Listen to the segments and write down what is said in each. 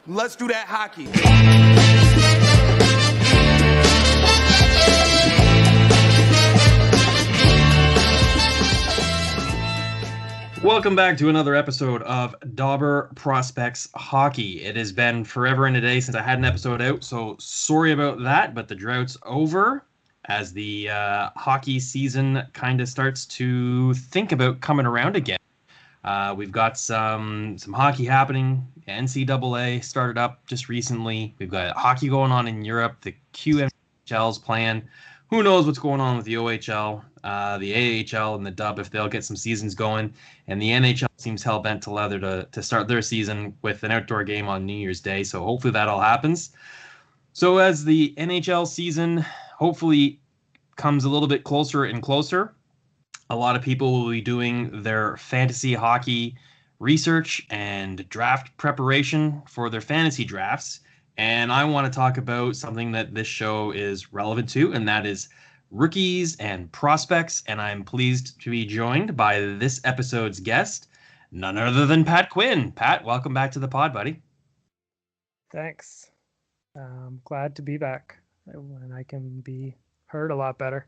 Let's do that hockey. Welcome back to another episode of Dauber Prospects Hockey. It has been forever and a day since I had an episode out, so sorry about that, but the drought's over as the hockey season kind of starts to think about coming around again. We've got some hockey happening. NCAA started up just recently. We've got hockey going on in Europe. The QMHL's playing. Who knows what's going on with the OHL, the AHL, and the Dub if they'll get some seasons going. And the NHL seems hell-bent to leather to start their season with an outdoor game on New Year's Day. So hopefully that all happens. So as the NHL season hopefully comes a little bit closer and closer, a lot of people will be doing their fantasy hockey research and draft preparation for their fantasy drafts. And I want to talk about something that this show is relevant to, and that is rookies and prospects. And I'm pleased to be joined by this episode's guest, none other than Pat Quinn. Pat, welcome back to the pod, buddy. Thanks. I'm glad to be back, and I can be heard a lot better.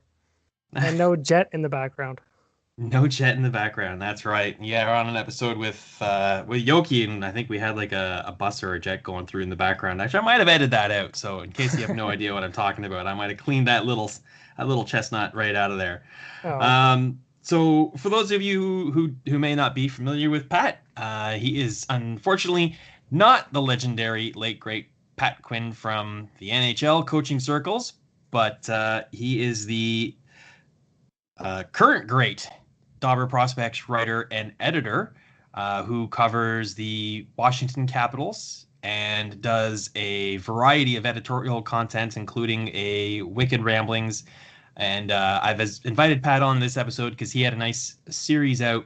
And no jet in the background. No jet in the background. That's right. Yeah, we're on an episode with Yoki, and I think we had like a bus or a jet going through in the background. Actually, I might have edited that out. So in case you have no idea what I'm talking about, I might have cleaned that little chestnut right out of there. Oh. So for those of you who may not be familiar with Pat, he is unfortunately not the legendary late great Pat Quinn from the NHL coaching circles, but he is the current great Dauber Prospects writer and editor who covers the Washington Capitals and does a variety of editorial content, including a Wicked Ramblings. And I've invited Pat on this episode because he had a nice series out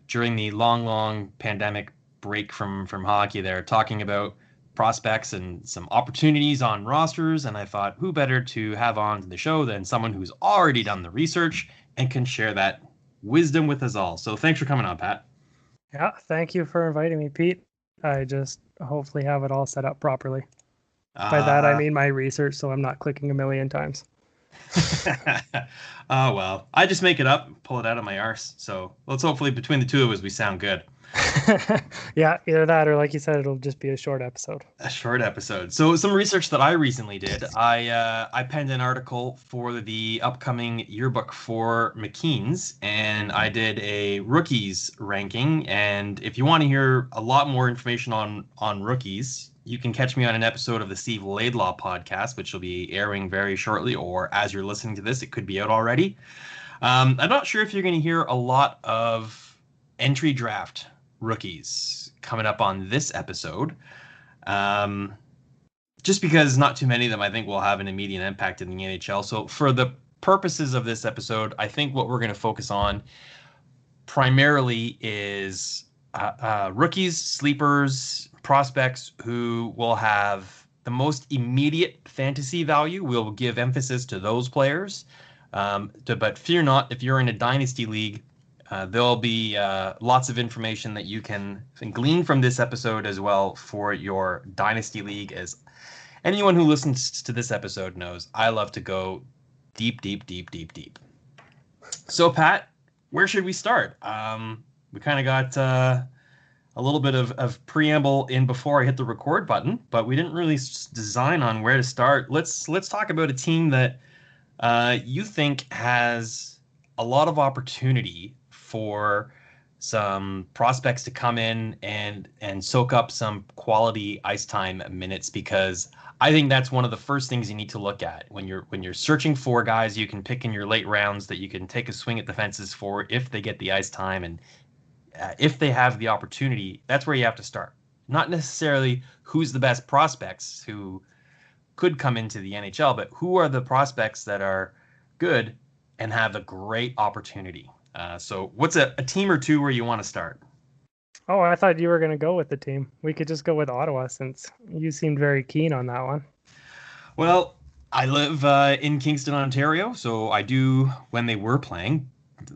during the long pandemic break from hockey there, talking about prospects and some opportunities on rosters. And I thought, who better to have on the show than someone who's already done the research and can share that wisdom with us all. So thanks for coming on, Pat. Yeah, thank you for inviting me, Pete. I just hopefully have it all set up properly. By that, I mean my research, so I'm not clicking a million times. Oh, well, I just make it up, pull it out of my arse. So let's hopefully between the two of us, we sound good. Yeah, either that or like you said, it'll just be a short episode. A short episode. So some research that I recently did, I penned an article for the upcoming yearbook for McKean's, and I did a rookies ranking. And if you want to hear a lot more information on rookies, you can catch me on an episode of the Steve Laidlaw podcast, which will be airing very shortly, or as you're listening to this, it could be out already. I'm not sure if you're going to hear a lot of entry draft rookies coming up on this episode, just because not too many of them I think will have an immediate impact in the NHL. So for the purposes of this episode, I think what we're going to focus on primarily is rookies, sleepers, prospects who will have the most immediate fantasy value. We'll give emphasis to those players, but fear not, if you're in a dynasty league, there'll be lots of information that you can glean from this episode as well for your dynasty league. As anyone who listens to this episode knows, I love to go deep. So, Pat, where should we start? We kind of got a little bit of preamble in before I hit the record button, but we didn't really design on where to start. Let's talk about a team that you think has a lot of opportunity for some prospects to come in and soak up some quality ice time minutes, because I think that's one of the first things you need to look at when you're searching for guys you can pick in your late rounds that you can take a swing at the fences for if they get the ice time and if they have the opportunity. That's where you have to start. Not necessarily who's the best prospects who could come into the NHL, but who are the prospects that are good and have a great opportunity. So what's a team or two where you want to start? Oh, I thought you were going to go with the team. We could just go with Ottawa since you seemed very keen on that one. Well, I live in Kingston, Ontario, so I do, when they were playing,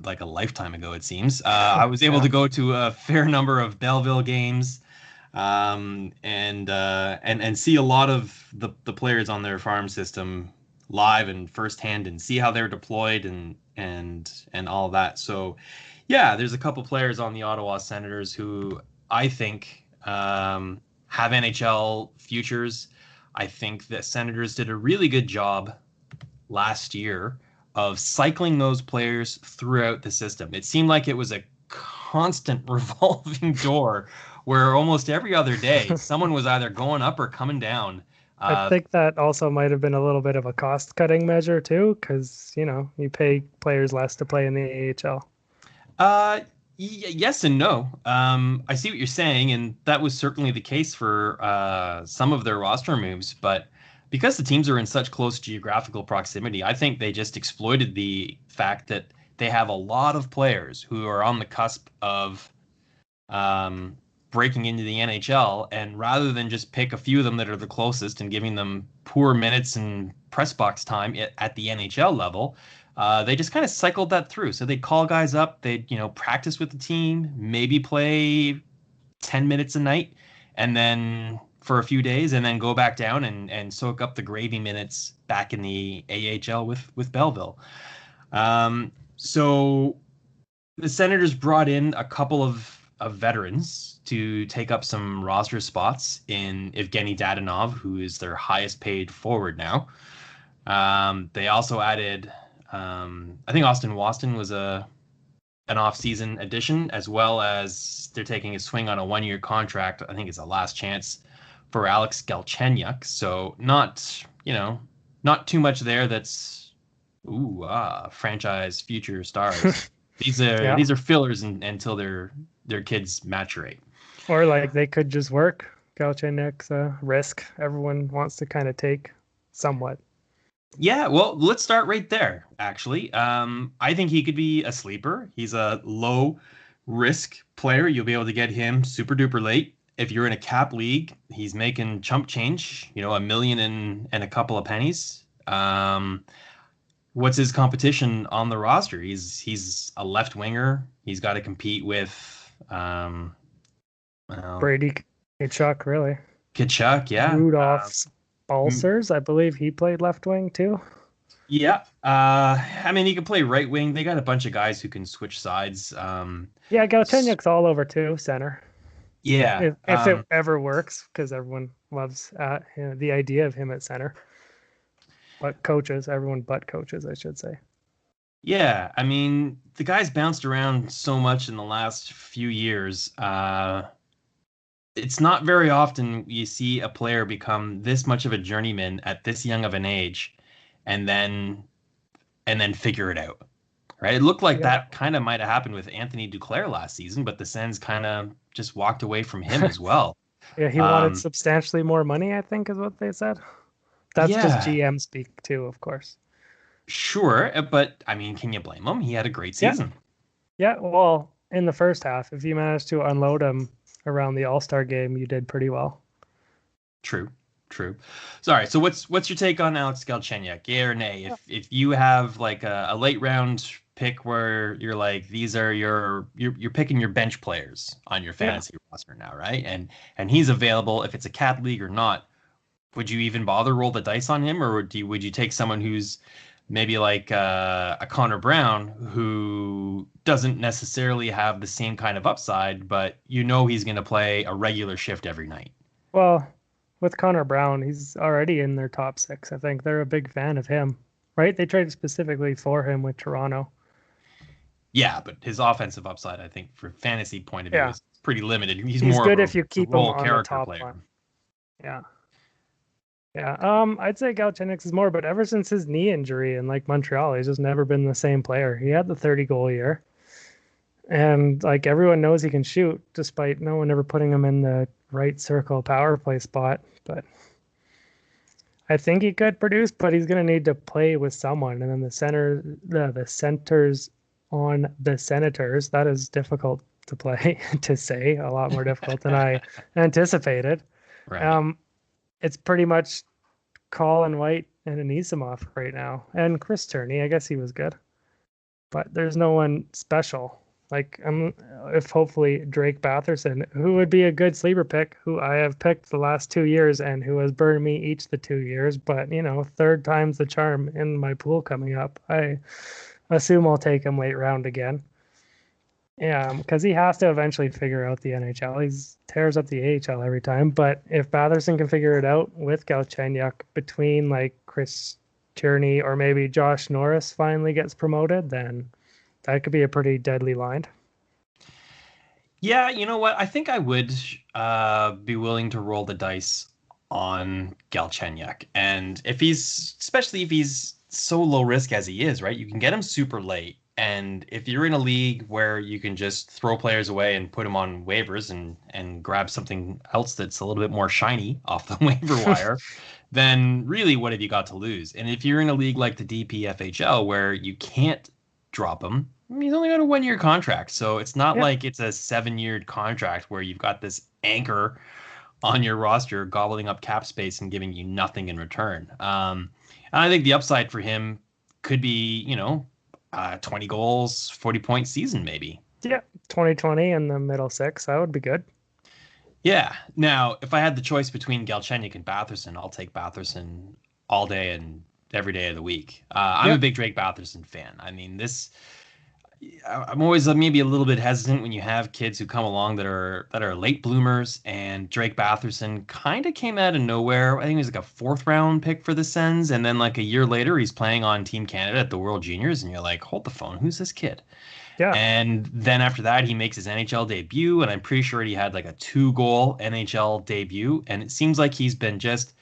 like a lifetime ago it seems, I was able to go to a fair number of Belleville games. and see a lot of the players on their farm system live and firsthand, and see how they're deployed and all that. So, yeah, there's a couple players on the Ottawa Senators who I think have NHL futures. I think the Senators did a really good job last year of cycling those players throughout the system. It seemed like it was a constant revolving door where almost every other day someone was either going up or coming down. I think that also might have been a little bit of a cost-cutting measure too, because you pay players less to play in the AHL. Yes and no. I see what you're saying, and that was certainly the case for some of their roster moves. But because the teams are in such close geographical proximity, I think they just exploited the fact that they have a lot of players who are on the cusp of breaking into the NHL, and rather than just pick a few of them that are the closest and giving them poor minutes and press box time at the NHL level, they just kind of cycled that through. So they'd call guys up, they'd practice with the team, maybe play 10 minutes a night, and then for a few days, and then go back down and soak up the gravy minutes back in the AHL with Belleville. So the Senators brought in a couple of veterans to take up some roster spots in Evgeny Dadonov, who is their highest paid forward now. They also added, I think Austin Waston was an off-season addition, as well as they're taking a swing on a one-year contract. I think it's a last chance for Alex Galchenyuk. So not too much there. That's franchise future stars. These are fillers until their kids maturate. Or like they could just work. Galchenyuk's a risk everyone wants to kind of take somewhat. Yeah, well, let's start right there, actually. I think he could be a sleeper. He's a low-risk player. You'll be able to get him super duper late. If you're in a cap league, he's making chump change, $1 million and a couple of pennies. What's his competition on the roster? He's a left winger. He's got to compete with Brady Tkachuk, really. Tkachuk, yeah. Rudolph Balcers, I believe he played left wing too. Yeah. I mean, he can play right wing. They got a bunch of guys who can switch sides. Yeah, Galchenyuk's all over too, center. Yeah. If it ever works, because everyone loves the idea of him at center. But everyone but coaches, I should say. Yeah, I mean, the guy's bounced around so much in the last few years. It's not very often you see a player become this much of a journeyman at this young of an age, and then figure it out. Right? It looked like that kind of might have happened with Anthony Duclair last season, but the Sens kind of just walked away from him as well. Yeah, he wanted substantially more money, I think is what they said. That's just GM speak too, of course. Sure, but I mean, can you blame him? He had a great season. Yeah, well, in the first half, if you managed to unload him around the All-Star game, you did pretty well. True. Sorry, so what's your take on Alex Galchenyuk? Yay or nay? If you have like a late round pick where you're like, these are you're picking your bench players on your fantasy roster now, right? And he's available if it's a cap league or not. Would you even bother roll the dice on him, or would you take someone who's maybe like a Connor Brown, who doesn't necessarily have the same kind of upside, but he's going to play a regular shift every night? Well, with Connor Brown, he's already in their top 6. I think they're a big fan of him, right? They traded specifically for him with Toronto. Yeah, but his offensive upside, I think, for fantasy point of view, is pretty limited. He's more good of if you keep him on the top player. One. Yeah. I'd say Galchenyuk is more, but ever since his knee injury in Montreal, he's just never been the same player. He had the 30-goal year, and everyone knows he can shoot, despite no one ever putting him in the right circle power play spot. But I think he could produce, but he's going to need to play with someone. And then the centers on the Senators, that is difficult to play, to say, a lot more difficult than I anticipated. Right. It's pretty much Colin White and Anisimov right now. And Chris Turney, I guess he was good. But there's no one special. Like, if hopefully Drake Batherson, who would be a good sleeper pick, who I have picked the last 2 years and who has burned me each the 2 years, but third time's the charm in my pool coming up. I assume I'll take him late round again. Yeah, because he has to eventually figure out the NHL. He's tears up the AHL every time. But if Batherson can figure it out with Galchenyuk between like Chris Tierney or maybe Josh Norris finally gets promoted, then that could be a pretty deadly line. Yeah, you know what? I think I would be willing to roll the dice on Galchenyuk. And especially if he's so low risk as he is, right? You can get him super late. And if you're in a league where you can just throw players away and put them on waivers and grab something else that's a little bit more shiny off the waiver wire, then really what have you got to lose? And if you're in a league like the DPFHL where you can't drop him, he's only got a 1-year contract. So it's not like it's a 7-year contract where you've got this anchor on your roster gobbling up cap space and giving you nothing in return. And I think the upside for him could be, 20 goals, 40-point season, maybe. Yeah, 2020 in the middle six. That would be good. Yeah. Now, if I had the choice between Galchenyuk and Batherson, I'll take Batherson all day and every day of the week. I'm a big Drake Batherson fan. I mean, I'm always maybe a little bit hesitant when you have kids who come along that are late bloomers, and Drake Batherson kind of came out of nowhere. I think he was like a 4th-round pick for the Sens, and then like a year later, he's playing on Team Canada at the World Juniors, and you're like, hold the phone, who's this kid? Yeah. And then after that, he makes his NHL debut, and I'm pretty sure he had like a 2-goal NHL debut, and it seems like he's been just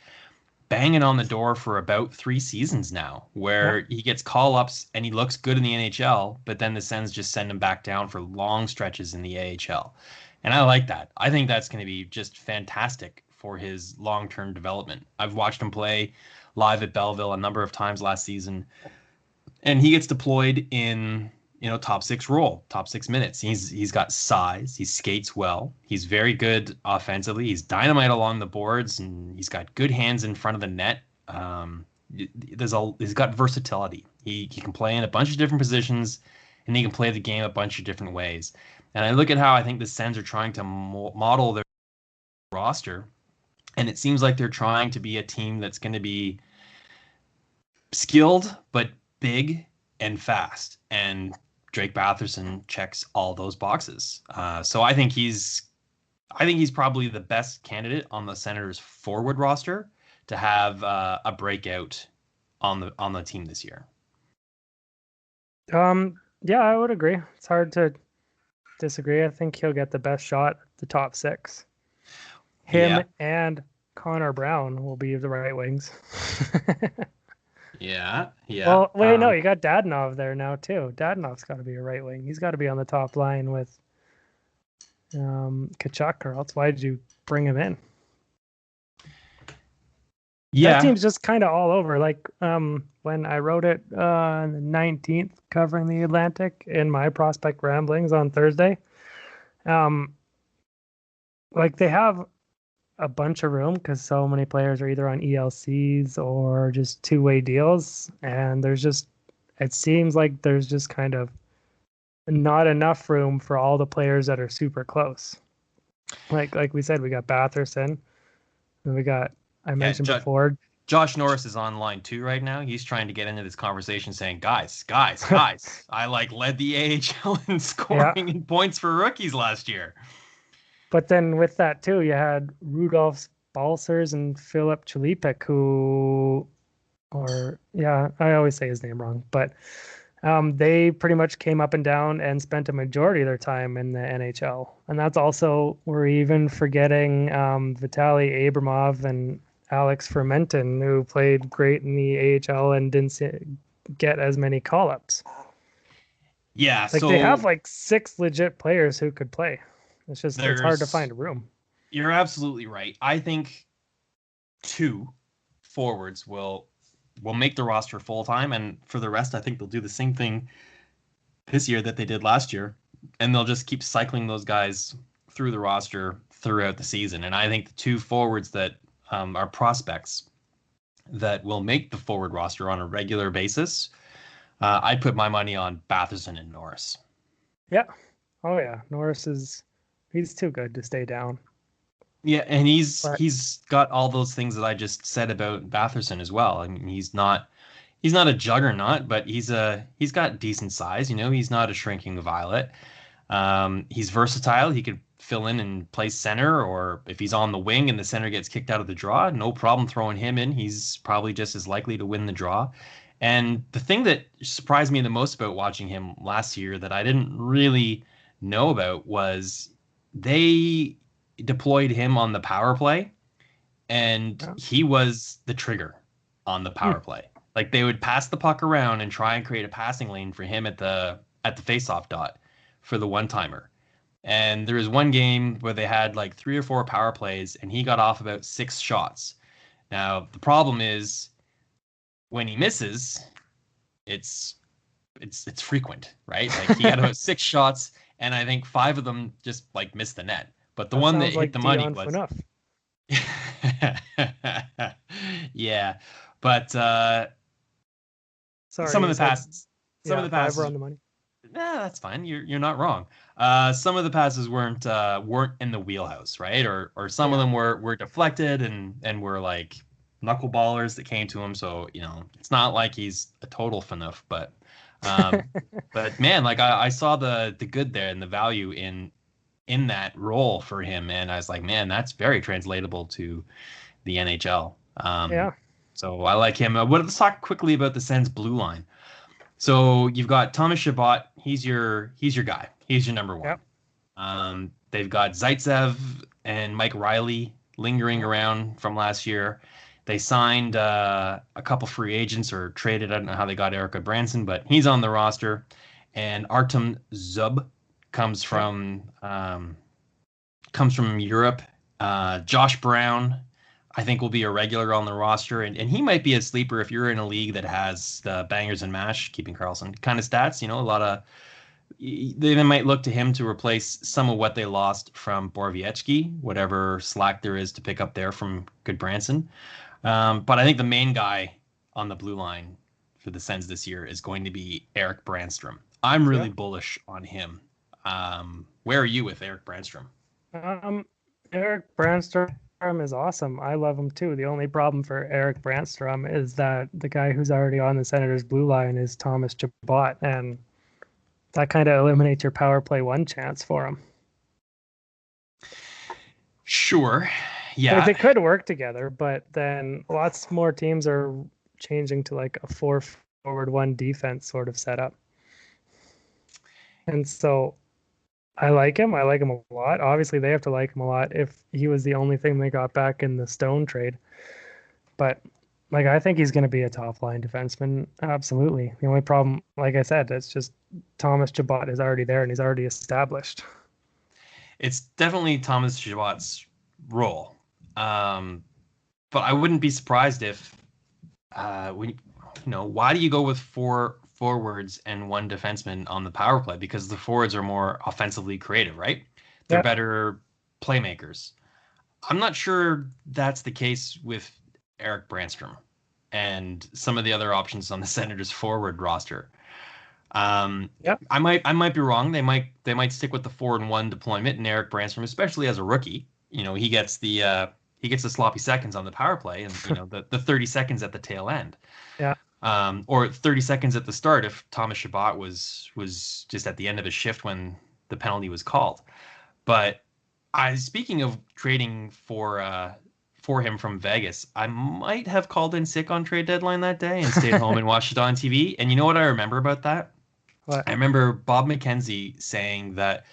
banging on the door for about 3 seasons now, where he gets call-ups and he looks good in the NHL, but then the Sens just send him back down for long stretches in the AHL. And I like that. I think that's going to be just fantastic for his long-term development. I've watched him play live at Belleville a number of times last season, and he gets deployed in top 6 role, top 6 minutes. He's got size. He skates well. He's very good offensively. He's dynamite along the boards, and he's got good hands in front of the net. He's got versatility. He can play in a bunch of different positions, and he can play the game a bunch of different ways. And I look at how I think the Sens are trying to model their roster, and it seems like they're trying to be a team that's going to be skilled but big and fast. And Drake Batherson checks all those boxes. So I think he's probably the best candidate on the Senators forward roster to have a breakout on the team this year. Yeah, I would agree. It's hard to disagree. I think he'll get the best shot at the top 6. Him and Connor Brown will be the right wings. Yeah. Well, wait, no, you got Dadonov there now too. Dadonov's got to be a right wing. He's got to be on the top line with Kachuk, or else why did you bring him in? Yeah, that team's just kind of all over. Like when I wrote it on the 19th, covering the Atlantic in my prospect ramblings on Thursday, like they have a bunch of room because so many players are either on ELCs or just 2-way deals, and it seems like there's just kind of not enough room for all the players that are super close. Like we said, we got Batherson, and we got I mentioned before. Josh Norris is on line 2 right now. He's trying to get into this conversation, saying, "Guys, I led the AHL in scoring and points for rookies last year." But then with that too, you had Rudolph Balcers and Philip Chalipik, I always say his name wrong, but they pretty much came up and down and spent a majority of their time in the NHL. And that's also, we're even forgetting Vitaly Abramov and Alex Fermenton, who played great in the AHL and didn't get as many call-ups. Yeah, so they have 6 legit players who could play. It's just it's hard to find a room. You're absolutely right. I think 2 forwards will make the roster full time, and for the rest, I think they'll do the same thing this year that they did last year, and they'll just keep cycling those guys through the roster throughout the season. And I think the 2 forwards that are prospects that will make the forward roster on a regular basis, I'd put my money on Batherson and Norris. Yeah. Oh yeah, he's too good to stay down. Yeah, and But he's got all those things that I just said about Batherson as well. I mean, he's not a juggernaut, but he's got decent size. He's not a shrinking violet. He's versatile. He could fill in and play center, or if he's on the wing and the center gets kicked out of the draw, no problem throwing him in. He's probably just as likely to win the draw. And the thing that surprised me the most about watching him last year that I didn't really know about was they deployed him on the power play, and yeah. he was the trigger on the power play. Like they would pass the puck around and try and create a passing lane for him at the faceoff dot for the one timer. And there was one game where they had like 3 or 4 power plays, and he got off about 6 shots. Now the problem is when he misses, it's frequent, right? Like he had about 6 shots, and I think 5 of them just like missed the net. But the one that hit the money was enough. Yeah, but Sorry, some of the passes, were on the money. That's fine. You're not wrong. Some of the passes weren't in the wheelhouse, right? Or some of them were deflected and were like knuckleballers that came to him. So it's not like he's a total FNUF, but but man, like I saw the good there and the value in that role for him, and I was like, man, that's very translatable to the NHL. So I like him. Let's talk quickly about the Sens blue line. So you've got Thomas Chabot. He's your guy. He's your number one. Yep. They've got Zaitsev and Mike Riley lingering around from last year. They signed a couple free agents or traded. I don't know how they got Erica Branson, but he's on the roster. And Artem Zub comes from Europe. Josh Brown, I think, will be a regular on the roster, and he might be a sleeper if you're in a league that has the bangers and mash, keeping Karlsson kind of stats. A lot of they might look to him to replace some of what they lost from Borowiecki, whatever slack there is to pick up there from Goodbranson. But I think the main guy on the blue line for the Sens this year is going to be Erik Brannstrom. I'm really bullish on him. Where are you with Erik Brannstrom? Erik Brannstrom is awesome. I love him too. The only problem for Erik Brannstrom is that the guy who's already on the Senators blue line is Thomas Chabot, and that kind of eliminates your power play one chance for him. Sure. Yeah. They could work together, but then lots more teams are changing to like a 4 forward 1 defense sort of setup. And so I like him. I like him a lot. Obviously, they have to like him a lot if he was the only thing they got back in the Stone trade. But I think he's going to be a top line defenseman. Absolutely. The only problem, like I said, it's just Thomas Chabot is already there and he's already established. It's definitely Thomas Chabot's role. But I wouldn't be surprised if why do you go with 4 forwards and 1 defenseman on the power play? Because the forwards are more offensively creative, right? They're better playmakers. I'm not sure that's the case with Erik Brannstrom and some of the other options on the Senators forward roster. I might be wrong. They might stick with the 4-1 deployment, and Erik Brannstrom, especially as a rookie, he gets the sloppy seconds on the power play, and the 30 seconds at the tail end. Yeah. Or 30 seconds at the start if Thomas Chabot was just at the end of his shift when the penalty was called. But speaking of trading for him from Vegas, I might have called in sick on trade deadline that day and stayed home and watched it on TV. And you know what I remember about that? What? I remember Bob McKenzie saying that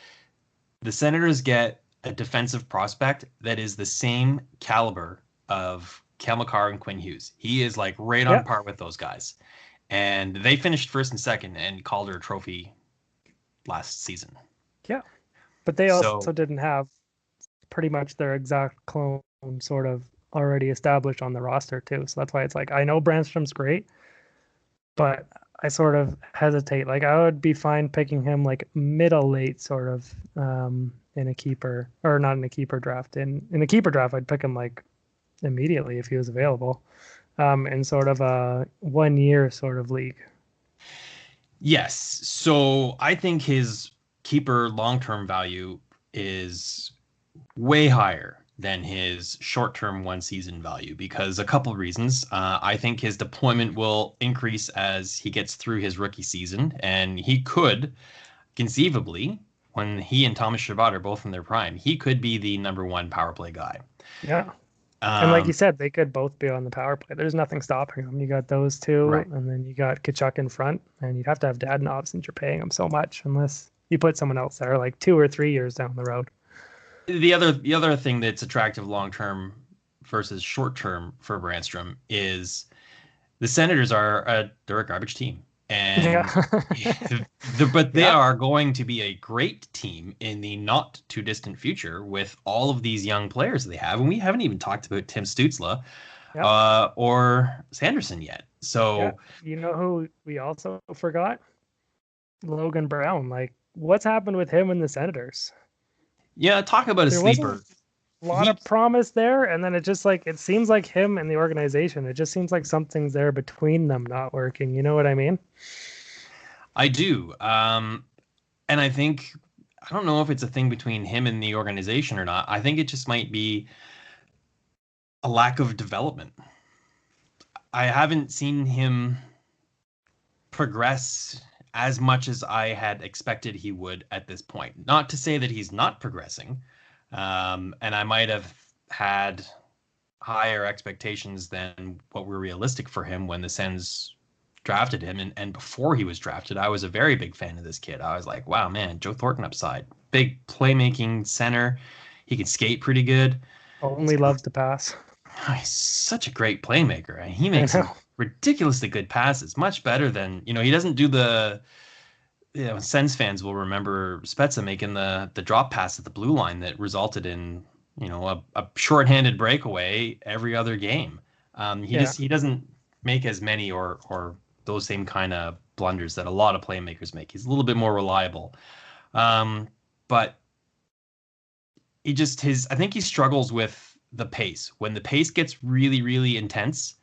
the Senators get a defensive prospect that is the same caliber of Cale Makar and Quinn Hughes. He is like right on par with those guys. And they finished first and second and Calder Trophy last season. Yeah. But they also didn't have pretty much their exact clone sort of already established on the roster too. So that's why it's like, I know Brannstrom's great, but I sort of hesitate. Like I would be fine picking him like middle late sort of in a keeper, or not in a keeper draft. In a keeper draft, I'd pick him like immediately if he was available, in sort of a 1 year sort of league. Yes. So I think his keeper long-term value is way higher than his short-term one-season value because a couple of reasons. I think his deployment will increase as he gets through his rookie season, and he could conceivably, when he and Thomas Chabot are both in their prime, he could be the number one power play guy. Yeah. And like you said, they could both be on the power play. There's nothing stopping them. You got those two, right. And then you got Kachuk in front, and you'd have to have Dadonov since you're paying him so much, unless you put someone else there like 2 or 3 years down the road. The other thing that's attractive long term versus short term for Brandstrom is the Senators they're a garbage team. And but they are going to be a great team in the not too distant future with all of these young players they have. And we haven't even talked about Tim Stützle or Sanderson yet. So you know who we also forgot? Logan Brown. Like, what's happened with him and the Senators? Yeah, talk about a sleeper. A lot of promise there, and then it just like it seems like him and the organization. It just seems like something's there between them not working. You know what I mean? I do. And I think I don't know if it's a thing between him and the organization or not. I think it just might be a lack of development. I haven't seen him progress as much as I had expected he would at this point. Not to say that he's not progressing. And I might have had higher expectations than what were realistic for him when the Sens drafted him. And before he was drafted, I was a very big fan of this kid. I was like, wow, man, Joe Thornton upside. Big playmaking center. He can skate pretty good. Only loves to pass. He's such a great playmaker. And he makes some ridiculously good passes. Much better than, he doesn't do the... Sens fans will remember Spezza making the drop pass at the blue line that resulted in, a shorthanded breakaway every other game. He doesn't make as many or those same kind of blunders that a lot of playmakers make. He's a little bit more reliable. But I think he struggles with the pace. When the pace gets really, really intense,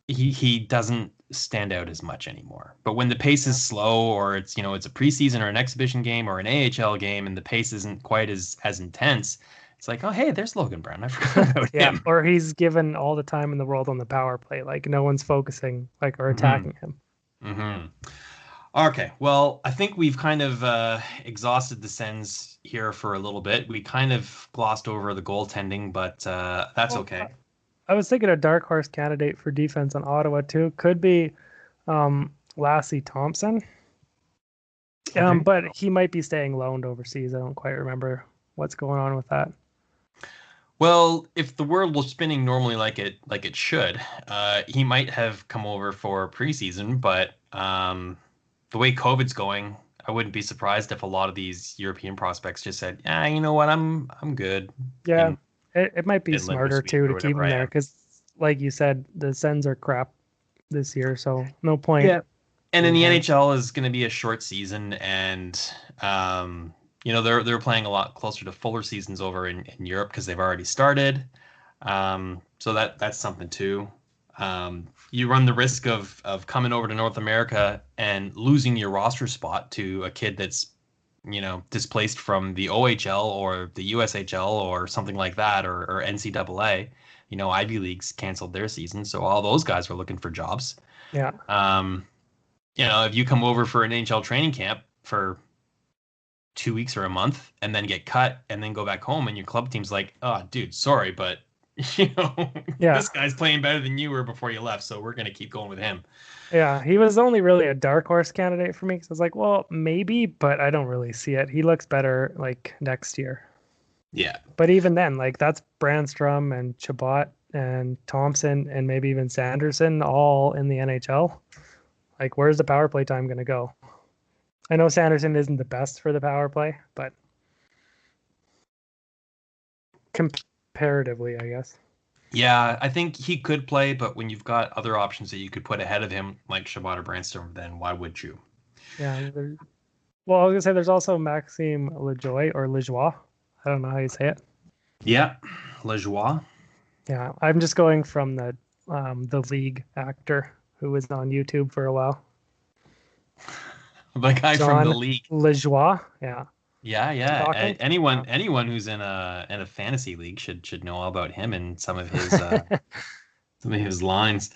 he doesn't stand out as much anymore. But when the pace is slow, or it's it's a preseason or an exhibition game or an AHL game, and the pace isn't quite as intense, it's like, oh hey, there's Logan Brown. I forgot about him. Or he's given all the time in the world on the power play. Like no one's focusing or attacking him. Mm-hmm. Okay, well, I think we've kind of exhausted the Sens here for a little bit. We kind of glossed over the goaltending, but that's okay. I was thinking a dark horse candidate for defense on Ottawa too could be Lassie Thompson. Okay. But he might be staying loaned overseas. I don't quite remember what's going on with that. Well, if the world was spinning normally like it should, he might have come over for preseason. But the way COVID's going, I wouldn't be surprised if a lot of these European prospects just said, "Yeah, you know what, I'm good." Yeah. It might be smarter too to keep him there because, like you said, the Sens are crap this year, so no point. Yeah, and in the NHL is going to be a short season, and they're playing a lot closer to fuller seasons over in Europe because they've already started. So that's something too. You run the risk of coming over to North America and losing your roster spot to a kid that's displaced from the OHL or the USHL or something like that, or NCAA. Ivy Leagues canceled their season, so all those guys were looking for jobs. Yeah. If you come over for an NHL training camp for 2 weeks or a month and then get cut and then go back home and your club team's like, oh, dude, sorry, but this guy's playing better than you were before you left, so we're going to keep going with him. Yeah, he was only really a dark horse candidate for me because I was like, well, maybe, but I don't really see it. He looks better like next year. Yeah. But even then, like that's Brandstrom and Chabot and Thompson and maybe even Sanderson all in the NHL. Like, where's the power play time going to go? I know Sanderson isn't the best for the power play, but comparatively, I guess. Yeah, I think he could play, but when you've got other options that you could put ahead of him, like Chabot or Brandstrom, then why would you? Yeah. Well, I was going to say there's also Maxime Lajoie or Lajoie. I don't know how you say it. Yeah, Lajoie. Yeah, I'm just going from the League actor who was on YouTube for a while. The guy from the John league. Lejoie. Yeah. Yeah, yeah. Talking. Anyone who's in a fantasy league should know all about him and some of his lines.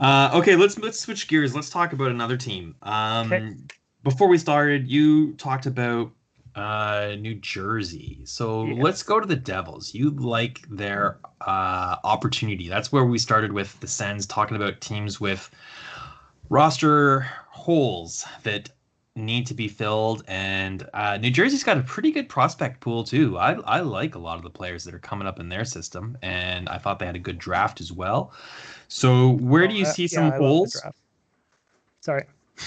Okay, let's switch gears. Let's talk about another team. Okay. Before we started, you talked about New Jersey. So let's go to the Devils. You like their opportunity. That's where we started with the Sens, talking about teams with roster holes that need to be filled, and New Jersey's got a pretty good prospect pool too. I like a lot of the players that are coming up in their system, and I thought they had a good draft as well. So where do you see some I love the holes? draft. Sorry.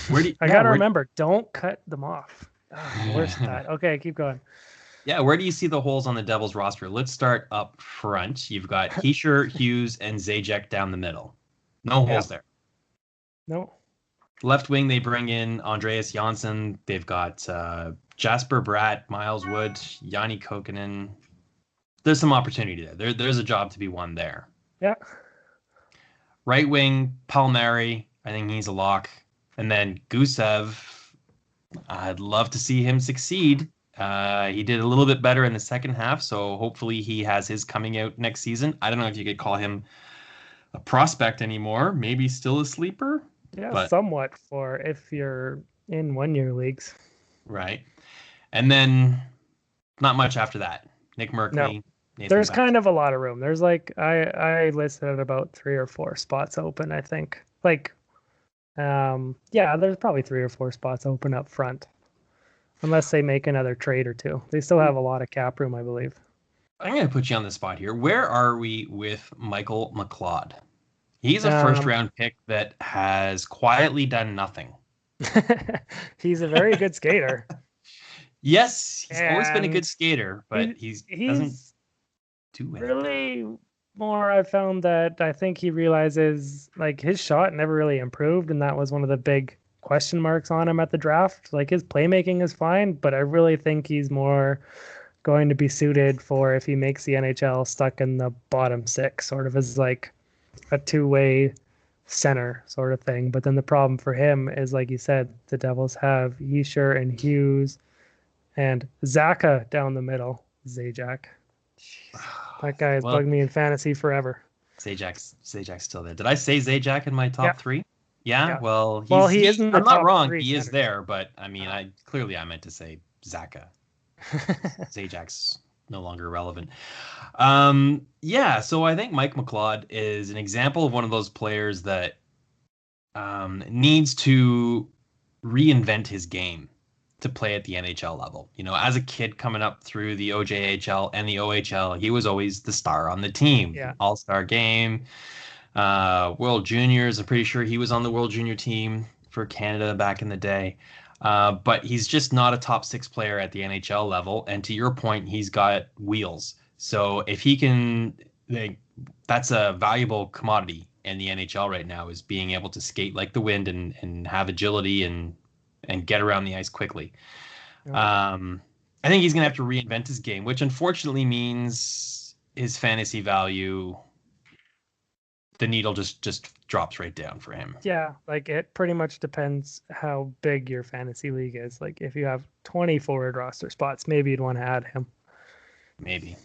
Where do you, I gotta remember, don't cut them off. Oh, worse than that. Okay, keep going. Yeah, where do you see the holes on the Devils roster? Let's start up front. You've got Hischier, Hughes, and Zajac down the middle. No holes there. No. Left wing, they bring in Andreas Janssen. They've got Jasper Bratt, Miles Wood, Yanni Kokkonen. There's some opportunity there. There's a job to be won there. Yeah. Right wing, Palmieri. I think he's a lock. And then Gusev, I'd love to see him succeed. He did a little bit better in the second half, so hopefully he has his coming out next season. I don't know if you could call him a prospect anymore. Maybe still a sleeper. Yeah, but, somewhat for if you're in 1-year leagues. Right. And then not much after that. Nick Merkley. No. There's kind of a lot of room. There's like I listed about 3 or 4 spots open, I think. Like there's probably 3 or 4 spots open up front. Unless they make another trade or two. They still have a lot of cap room, I believe. I'm going to put you on the spot here. Where are we with Michael McLeod? He's a first-round pick that has quietly done nothing. He's a very good skater. Yes, he's always been a good skater, but he's doesn't do anything. Really more, I found that I think he realizes like his shot never really improved, and that was one of the big question marks on him at the draft. Like his playmaking is fine, but I really think he's more going to be suited for if he makes the NHL stuck in the bottom 6, sort of as like a two-way center sort of thing. But then the problem for him is, like you said, the Devils have Hischier and Hughes and Zaka down the middle. Zajac. That guy has bugged me in fantasy forever. Zajac's still there. Did I say Zajac in my top 3? Yeah. Well, he isn't. I'm not wrong. He is there, but I mean, I meant to say Zaka. Zajac's no longer relevant. So I think Mike McLeod is an example of one of those players that needs to reinvent his game to play at the NHL level. You know, as a kid coming up through the OJHL and the OHL, he was always the star on the team. Yeah. All-Star game, World Juniors. I'm pretty sure he was on the World Junior team for Canada back in the day. But he's just not a top 6 player at the NHL level. And to your point, he's got wheels. So if he can, that's a valuable commodity in the NHL right now, is being able to skate like the wind and have agility and get around the ice quickly. I think he's going to have to reinvent his game, which unfortunately means his fantasy value, the needle just drops right down for him. Yeah, like it pretty much depends how big your fantasy league is. Like if you have 20 forward roster spots, maybe you'd want to add him. Maybe.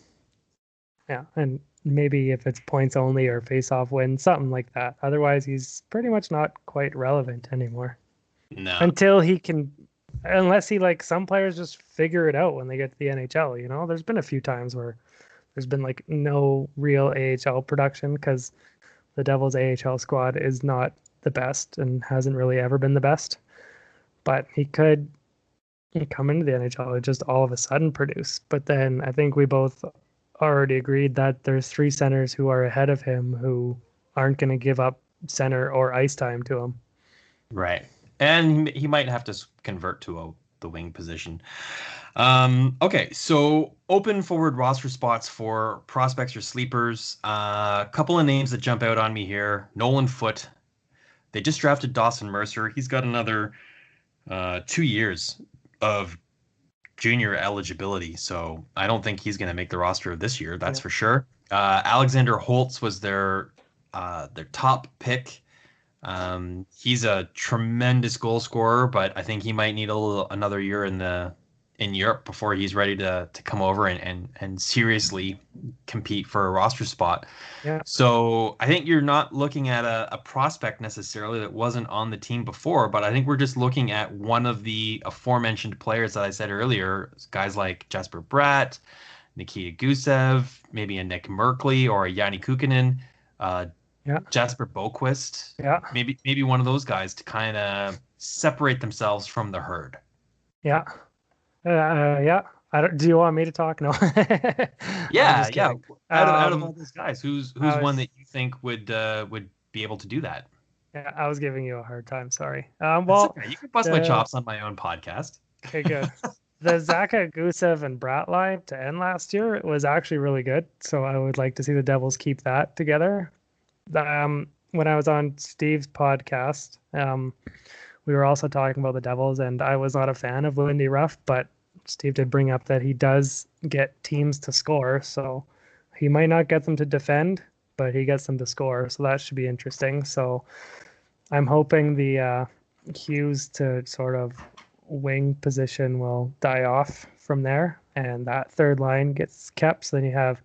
Yeah, and maybe if it's points only or face-off win, something like that. Otherwise, he's pretty much not quite relevant anymore. No. Until he can, unless he, like, some players just figure it out when they get to the NHL, you know? There's been a few times where there's been, like, no real AHL production because the Devils AHL squad is not the best and hasn't really ever been the best. But he could come into the NHL and just all of a sudden produce. But then I think we both already agreed that there's 3 centers who are ahead of him who aren't going to give up center or ice time to him. Right. And he might have to convert to the wing position. Okay, so open forward roster spots for prospects or sleepers. A couple of names that jump out on me here. Nolan Foote. They just drafted Dawson Mercer. He's got another 2 years of junior eligibility, so I don't think he's going to make the roster this year. That's for sure. Alexander Holtz was their top pick He's a tremendous goal scorer, but I think he might need another year in Europe before he's ready to come over and seriously compete for a roster spot. Yeah. So I think you're not looking at a prospect necessarily that wasn't on the team before, but I think we're just looking at one of the aforementioned players that I said earlier, guys like Jesper Bratt, Nikita Gusev, maybe a Nick Merkley or a Yanni Kukkonen, Yeah. Jesper Boquist, Yeah. maybe one of those guys to kind of separate themselves from the herd. Yeah. Yeah. Do you want me to talk? No. I'm Yeah, just yeah. kidding. Out of all those guys, who's I one was that you think would be able to do that? yeah, I was giving you a hard time. Sorry. That's Well, okay. You can bust my chops on my own podcast. okay, good. The Zaka, Gusev, and Brat line to end last year was actually really good. So I would like to see the Devils keep that together. When I was on Steve's podcast, we were also talking about the Devils, and I was not a fan of Lindy Ruff, but Steve did bring up that he does get teams to score. So he might not get them to defend, but he gets them to score. So that should be interesting. So I'm hoping the Hughes to sort of wing position will die off from there, and that third line gets kept. So then you have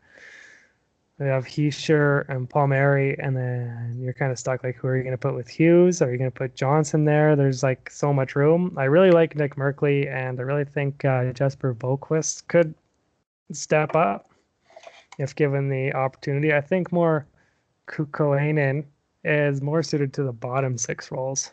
Heischer and Palmieri, and then you're kind of stuck. Like, who are you going to put with Hughes? Are you going to put Johnson there? There's like so much room. I really like Nick Merkley, and I really think Jesper Boquist could step up if given the opportunity. I think more Kukkonen is more suited to the bottom six roles,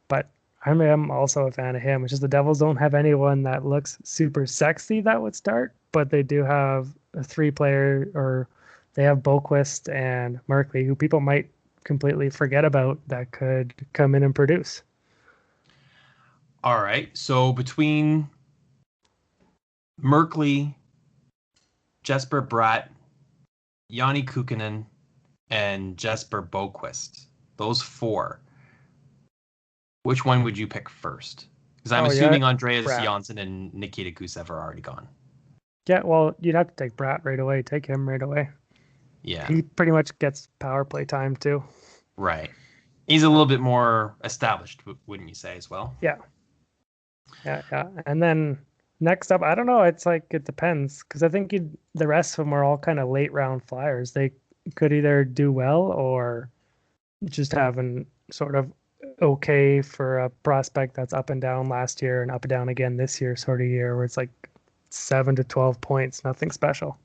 but I am also a fan of him. It's just the Devils don't have anyone that looks super sexy that would start, but they do have a three-player, or they have Boquist and Merkley, who people might completely forget about, that could come in and produce. All right. So between Merkley, Jesper Bratt, Yanni Kukkonen, and Jesper Boquist, those four, which one would you pick first? Because I'm assuming Andreas Janssen and Nikita Gusev are already gone. Yeah, well, you'd have to take Bratt right away. Take him right away. Yeah. He pretty much gets power play time too. Right. He's a little bit more established, wouldn't you say, as well? Yeah. Yeah. And then next up, I don't know. It's like, it depends, because I think the rest of them are all kind of late round flyers. They could either do well or just have an sort of okay for a prospect that's up and down last year and up and down again this year sort of year, where it's like 7 to 12 points, nothing special.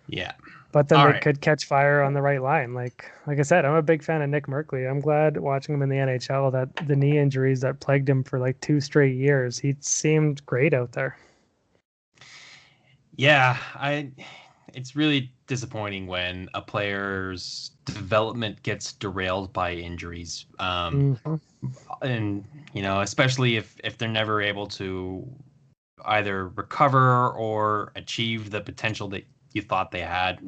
Yeah. But then could catch fire on the right line. Like I said, I'm a big fan of Nick Merkley. I'm glad watching him in the NHL that the knee injuries that plagued him for like 2 straight years, he seemed great out there. Yeah, it's really disappointing when a player's development gets derailed by injuries. And, especially if they're never able to either recover or achieve the potential that you thought they had.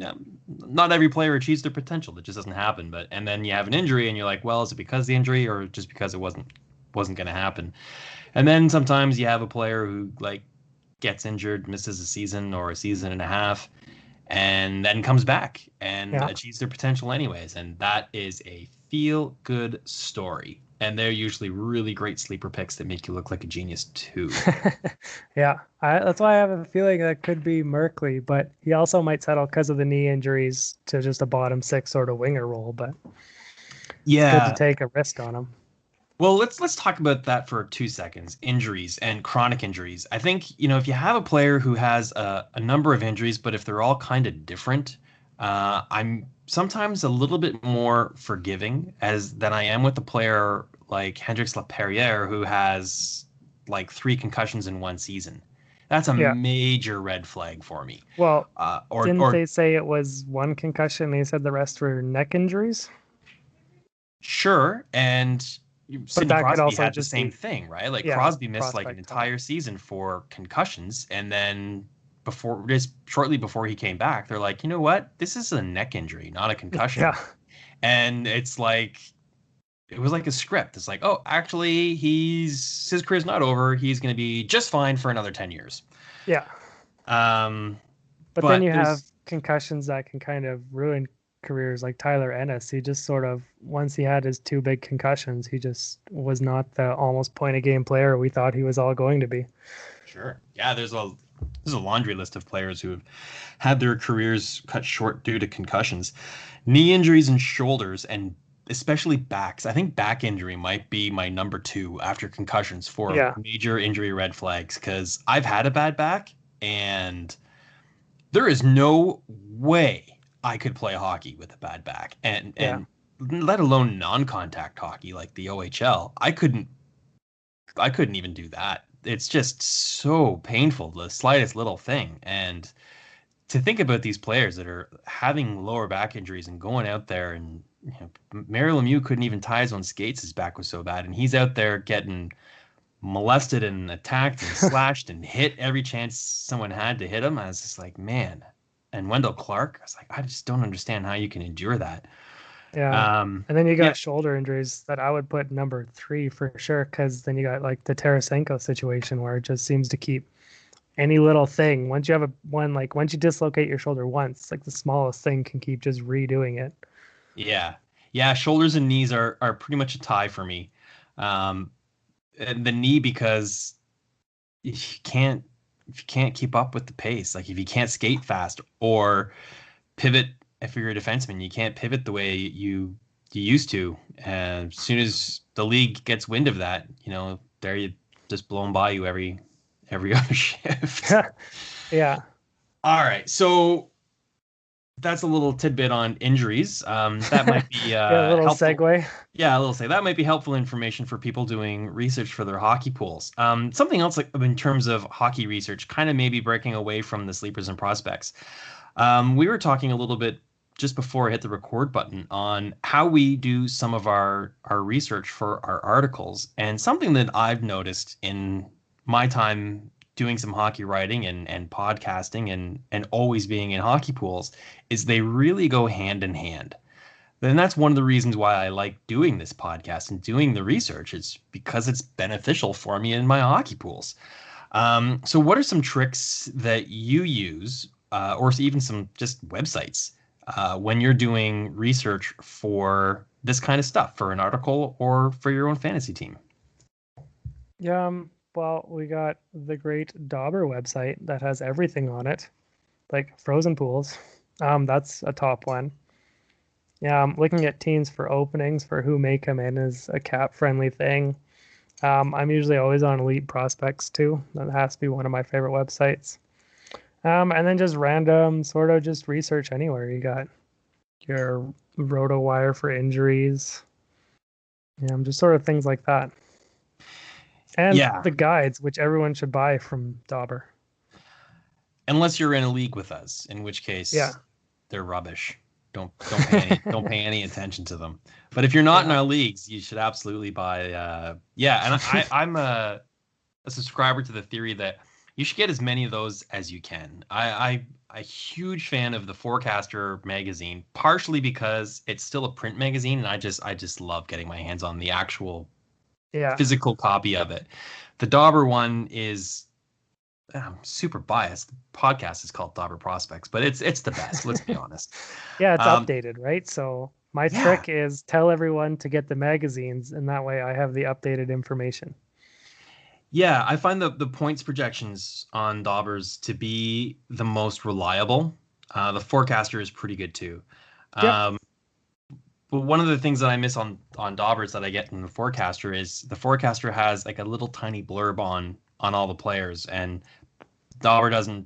Not every player achieves their potential. That just doesn't happen. And then you have an injury and you're like, well, is it because of the injury or just because it wasn't going to happen? And then sometimes you have a player who like gets injured, misses a season or a season and a half, and then comes back and achieves their potential anyways. And that is a feel-good story. And they're usually really great sleeper picks that make you look like a genius too. Yeah, that's why I have a feeling that could be Merkley, but he also might settle because of the knee injuries to just a bottom six sort of winger role. But yeah, it's good to take a risk on him. Well, let's talk about that for 2 seconds. Injuries and chronic injuries. I think, if you have a player who has a number of injuries, but if they're all kind of different, I'm sometimes a little bit more forgiving than I am with a player like Hendrix Laperriere, who has like 3 concussions in one season. That's a major red flag for me. Well, didn't they say it was 1 concussion? They said the rest were neck injuries. Sure, and Sidney Crosby had the same thing, right? Like Crosby missed like an entire season for concussions, and then shortly before he came back, they're like, you know what? This is a neck injury, not a concussion. Yeah. And it's like, it was like a script. It's like, oh, actually, his career's not over. He's going to be just fine for another 10 years. Yeah. But then you have concussions that can kind of ruin careers, like Tyler Ennis. He just sort of, once he had his 2 big concussions, he just was not the almost point a game player we thought he was all going to be. Sure. Yeah, there's a laundry list of players who have had their careers cut short due to concussions, knee injuries, and shoulders, and especially backs. I think back injury might be my number 2 after concussions for major injury red flags, because I've had a bad back, and there is no way I could play hockey with a bad back, and let alone non-contact hockey like the OHL. I couldn't even do that. It's just so painful, the slightest little thing. And to think about these players that are having lower back injuries and going out there, and Mary Lemieux couldn't even tie his own skates. His back was so bad. And he's out there getting molested and attacked and slashed and hit every chance someone had to hit him. I was just like, man. And Wendell Clark, I was like, I just don't understand how you can endure that. Yeah. And then you got shoulder injuries that I would put number 3 for sure, because then you got like the Tarasenko situation where it just seems to keep any little thing. Once you have once you dislocate your shoulder once, like the smallest thing can keep just redoing it. Yeah. Yeah. Shoulders and knees are pretty much a tie for me. And the knee, because if you can't keep up with the pace, like if you can't skate fast or pivot, if you're a defenseman, you can't pivot the way you used to. And as soon as the league gets wind of that, they're just blown by you every other shift. Yeah. All right. So that's a little tidbit on injuries. That might be a little helpful. segue. Yeah, a little segue. That might be helpful information for people doing research for their hockey pools. Something else, like in terms of hockey research, kind of maybe breaking away from the sleepers and prospects. We were talking a little bit just before I hit the record button on how we do some of our research for our articles. And something that I've noticed in my time doing some hockey writing and podcasting and always being in hockey pools is they really go hand in hand. And that's one of the reasons why I like doing this podcast and doing the research. It's because it's beneficial for me in my hockey pools. So what are some tricks that you use, or even some just websites, when you're doing research for this kind of stuff, for an article or for your own fantasy team? Yeah, well, we got the great Dauber website that has everything on it, like frozen pools. That's a top one. Yeah, I'm looking at teams for openings for who may come in is a cap-friendly thing. I'm usually always on Elite Prospects too. That has to be one of my favorite websites. And then just random sort of just research anywhere. You got your RotoWire for injuries. Just sort of things like that. And the guides, which everyone should buy from Dauber. Unless you're in a league with us, in which case they're rubbish. Don't pay any attention to them. But if you're not in our leagues, you should absolutely buy. And I'm a subscriber to the theory that you should get as many of those as you can. I'm a huge fan of the Forecaster magazine, partially because it's still a print magazine, and I just love getting my hands on the actual physical copy of it. The Dauber one is, I'm super biased. The podcast is called Dauber Prospects, but it's the best. Let's be honest. Yeah, it's updated, right? So my trick is tell everyone to get the magazines, and that way I have the updated information. Yeah, I find the points projections on Daubers to be the most reliable. The Forecaster is pretty good too. But one of the things that I miss on Daubers that I get from the Forecaster is the Forecaster has like a little tiny blurb on all the players, and Dauber doesn't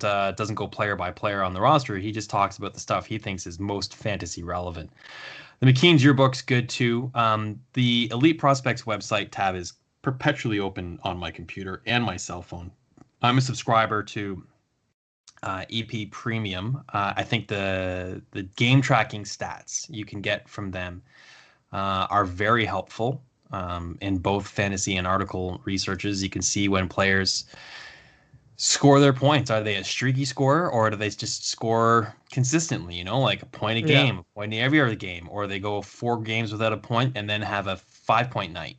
go player by player on the roster. He just talks about the stuff he thinks is most fantasy relevant. The McKean's Yearbook's good too. The Elite Prospects website tab is perpetually open on my computer and my cell phone. I'm a subscriber to EP Premium. I think the game tracking stats you can get from them are very helpful in both fantasy and article researches. You can see when players score their points. Are they a streaky scorer, or do they just score consistently, like a point a game, a point every other game, or they go 4 games without a point and then have a 5-point night,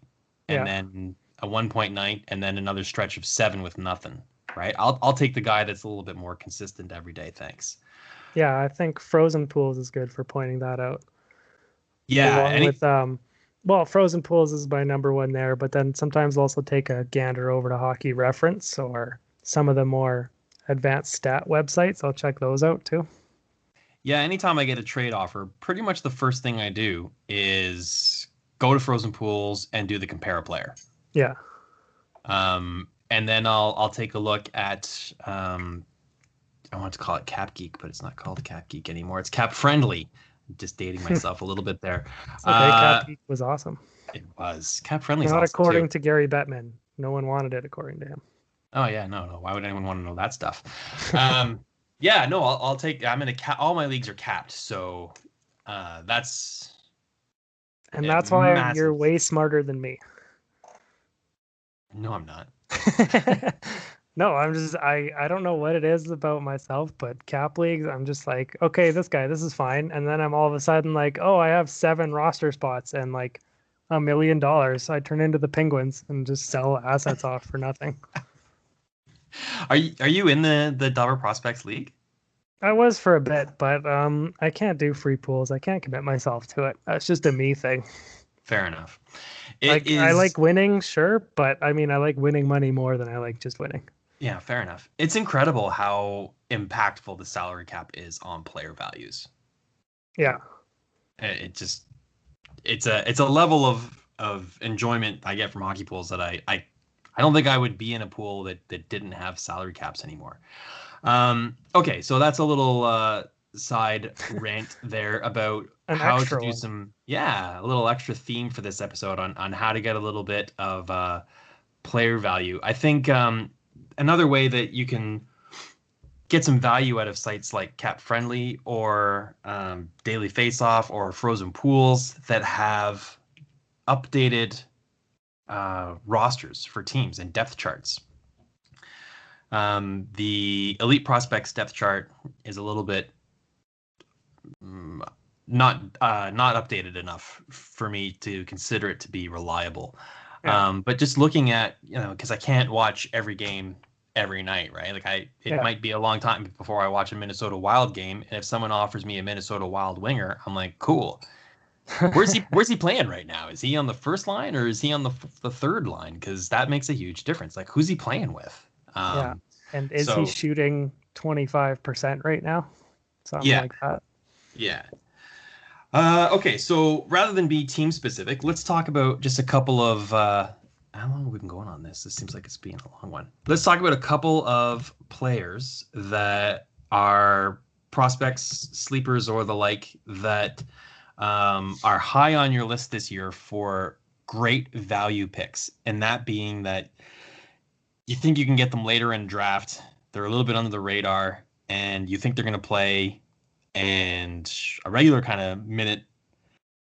and then a 1-point night, and then another stretch of 7 with nothing, right? I'll take the guy that's a little bit more consistent every day, thanks. Yeah, I think Frozen Pools is good for pointing that out. Yeah, Along with well, Frozen Pools is my number one there, but then sometimes I'll also take a gander over to Hockey Reference or some of the more advanced stat websites. I'll check those out too. yeah, anytime I get a trade offer, pretty much the first thing I do is go to Frozen Pools and do the compare a player. Yeah. And then I'll take a look at I want to call it Cap Geek, but it's not called Cap Geek anymore. It's Cap Friendly. I'm just dating myself a little bit there. It's okay. Cap Geek was awesome. It was. Cap Friendly's Not awesome according too. to Gary Bettman. No one wanted it according to him. Oh yeah, no. Why would anyone want to know that stuff? Yeah, no. I'll take. I'm in a cap. All my leagues are capped, so that's. And that's why massive. you're way smarter than me. No, I'm not. No, I'm just I don't know what it is about myself, but cap leagues, I'm just like, okay, this is fine. And then I'm all of a sudden like, oh, I have 7 roster spots and like $1 million. I turn into the Penguins and just sell assets off for nothing. Are you in the Dobber Prospects League? I was for a bit, but I can't do free pools. I can't commit myself to it. That's just a me thing. Fair enough. I like winning, sure, but I mean I like winning money more than I like just winning. Yeah, fair enough. It's incredible how impactful the salary cap is on player values. Yeah. It's a level of enjoyment I get from hockey pools that I don't think I would be in a pool that didn't have salary caps anymore. Okay, so that's a little side rant there about how to do a little extra theme for this episode on how to get a little bit of player value. I think another way that you can get some value out of sites like Cap Friendly or Daily Faceoff or Frozen Pools that have updated rosters for teams and depth charts. The Elite Prospects depth chart is a little bit not updated enough for me to consider it to be reliable. Yeah. But just looking at, because I can't watch every game every night, right? Like it might be a long time before I watch a Minnesota Wild game, and if someone offers me a Minnesota Wild winger, I'm like, cool. Where's he playing right now? Is he on the first line or is he on the third line? Because that makes a huge difference. Like, who's he playing with? And is he shooting 25% right now? Something like that. Yeah. Okay, so rather than be team specific, let's talk about just a couple of how long have we been going on this? This seems like it's being a long one. Let's talk about a couple of players that are prospects, sleepers, or the like that are high on your list this year for great value picks. And that being that you think you can get them later in draft. They're a little bit under the radar, and you think they're going to play and a regular kind of minute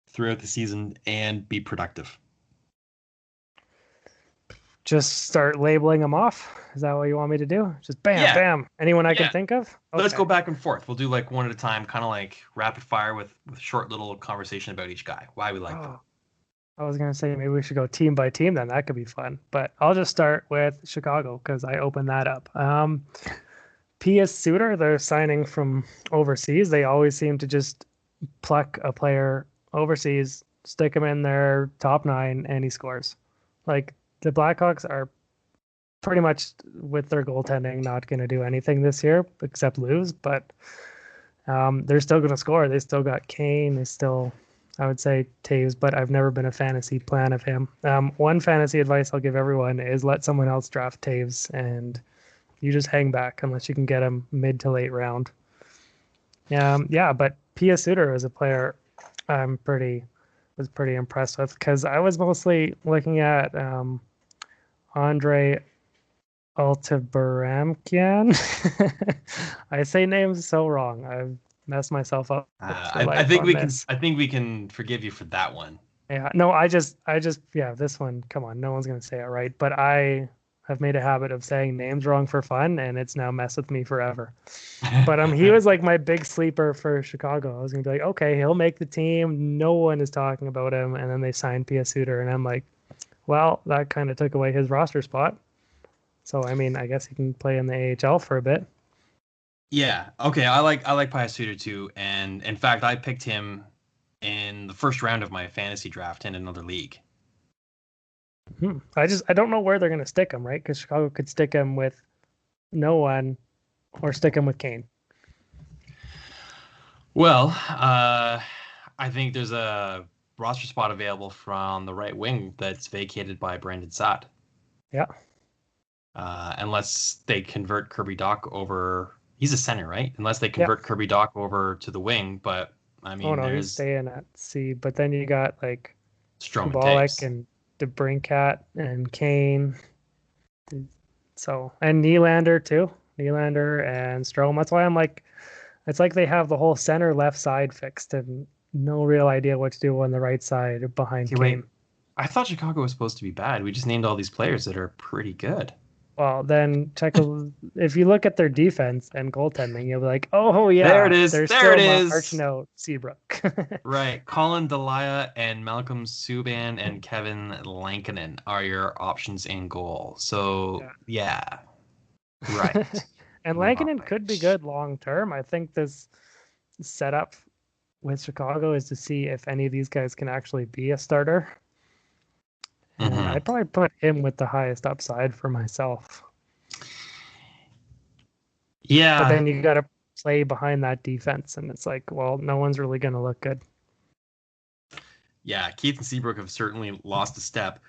throughout the season and be productive. Just start labeling them off. Is that what you want me to do? Just bam. Anyone I can think of? Okay. Let's go back and forth. We'll do like one at a time, kind of like rapid fire with short little conversation about each guy, why we like them. I was going to say maybe we should go team by team then. That could be fun. But I'll just start with Chicago because I opened that up. Pius Suter, they're signing from overseas. They always seem to just pluck a player overseas, stick him in their top 9, and he scores. Like, the Blackhawks are pretty much, with their goaltending, not going to do anything this year except lose. But they're still going to score. They still got Kane. They still... I would say Taves, but I've never been a fantasy plan of him. One fantasy advice I'll give everyone is let someone else draft Taves, and you just hang back unless you can get him mid to late round. But Pius Suter is a player was pretty impressed with because I was mostly looking at Andre Altabaramkian. I say names so wrong. I've messed myself up. I think we can forgive you for that one. Yeah, no, I just this one, come on, no one's gonna say it right. But I have made a habit of saying names wrong for fun, and it's now messed with me forever. But he was like my big sleeper for Chicago. I was gonna be like, okay, he'll make the team. No one is talking about him, and then they signed Pius Suter, and I'm like, well, that kind of took away his roster spot. So I mean, I guess he can play in the AHL for a bit. Yeah. Okay. I like Pius Suter too, and in fact, I picked him in the first round of my fantasy draft in another league. I don't know where they're gonna stick him, right? Because Chicago could stick him with no one or stick him with Kane. Well, I think there's a roster spot available from the right wing that's vacated by Brandon Saad. Yeah. Unless they convert Kirby Doc over. He's a center, right? Unless they Yeah. convert Kirby Doc over to the wing. But, I Oh mean, no, he's there's staying at C. But then you got like Strom and Kubalik Taves. and DeBrincat and Kane. So and Nylander too. Nylander and Strome. That's why I'm like, it's like they have the whole center left side fixed and no real idea what to do on the right side behind Okay, wait. Kane. I thought Chicago was supposed to be bad. We just named all these players that are pretty good. Well, then if you look at their defense and goaltending, you'll be like, oh There it yeah, is. they're There it still is. marching out Seabrook. Right. Colin Delia and Malcolm Subban and Kevin Lankinen are your options in goal. So, Yeah. yeah. Right. And Lankinen could be Right. good long term. I think this setup with Chicago is to see if any of these guys can actually be a starter. And Hmm. I'd probably put him with the highest upside for myself. But Yeah. then you got to play behind that defense, and it's like, well, no one's really going to look good. Yeah. Keith and Seabrook have certainly lost a step.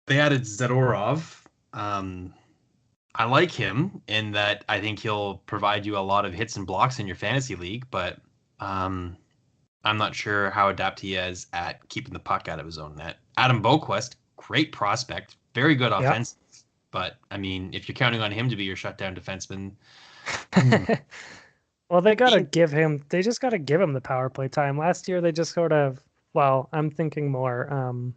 They added Zadorov. Um, I like him in that I think he'll provide you a lot of hits and blocks in your fantasy league, but um, I'm not sure how adept he is at keeping the puck out of his own net. Adam Boquist, great prospect, very good Yeah. offense, but I mean, if you're counting on him to be your shutdown defenseman, hmm. Well, Ian- they just got to give him the power play time. Last year, they just sort of, well, I'm thinking more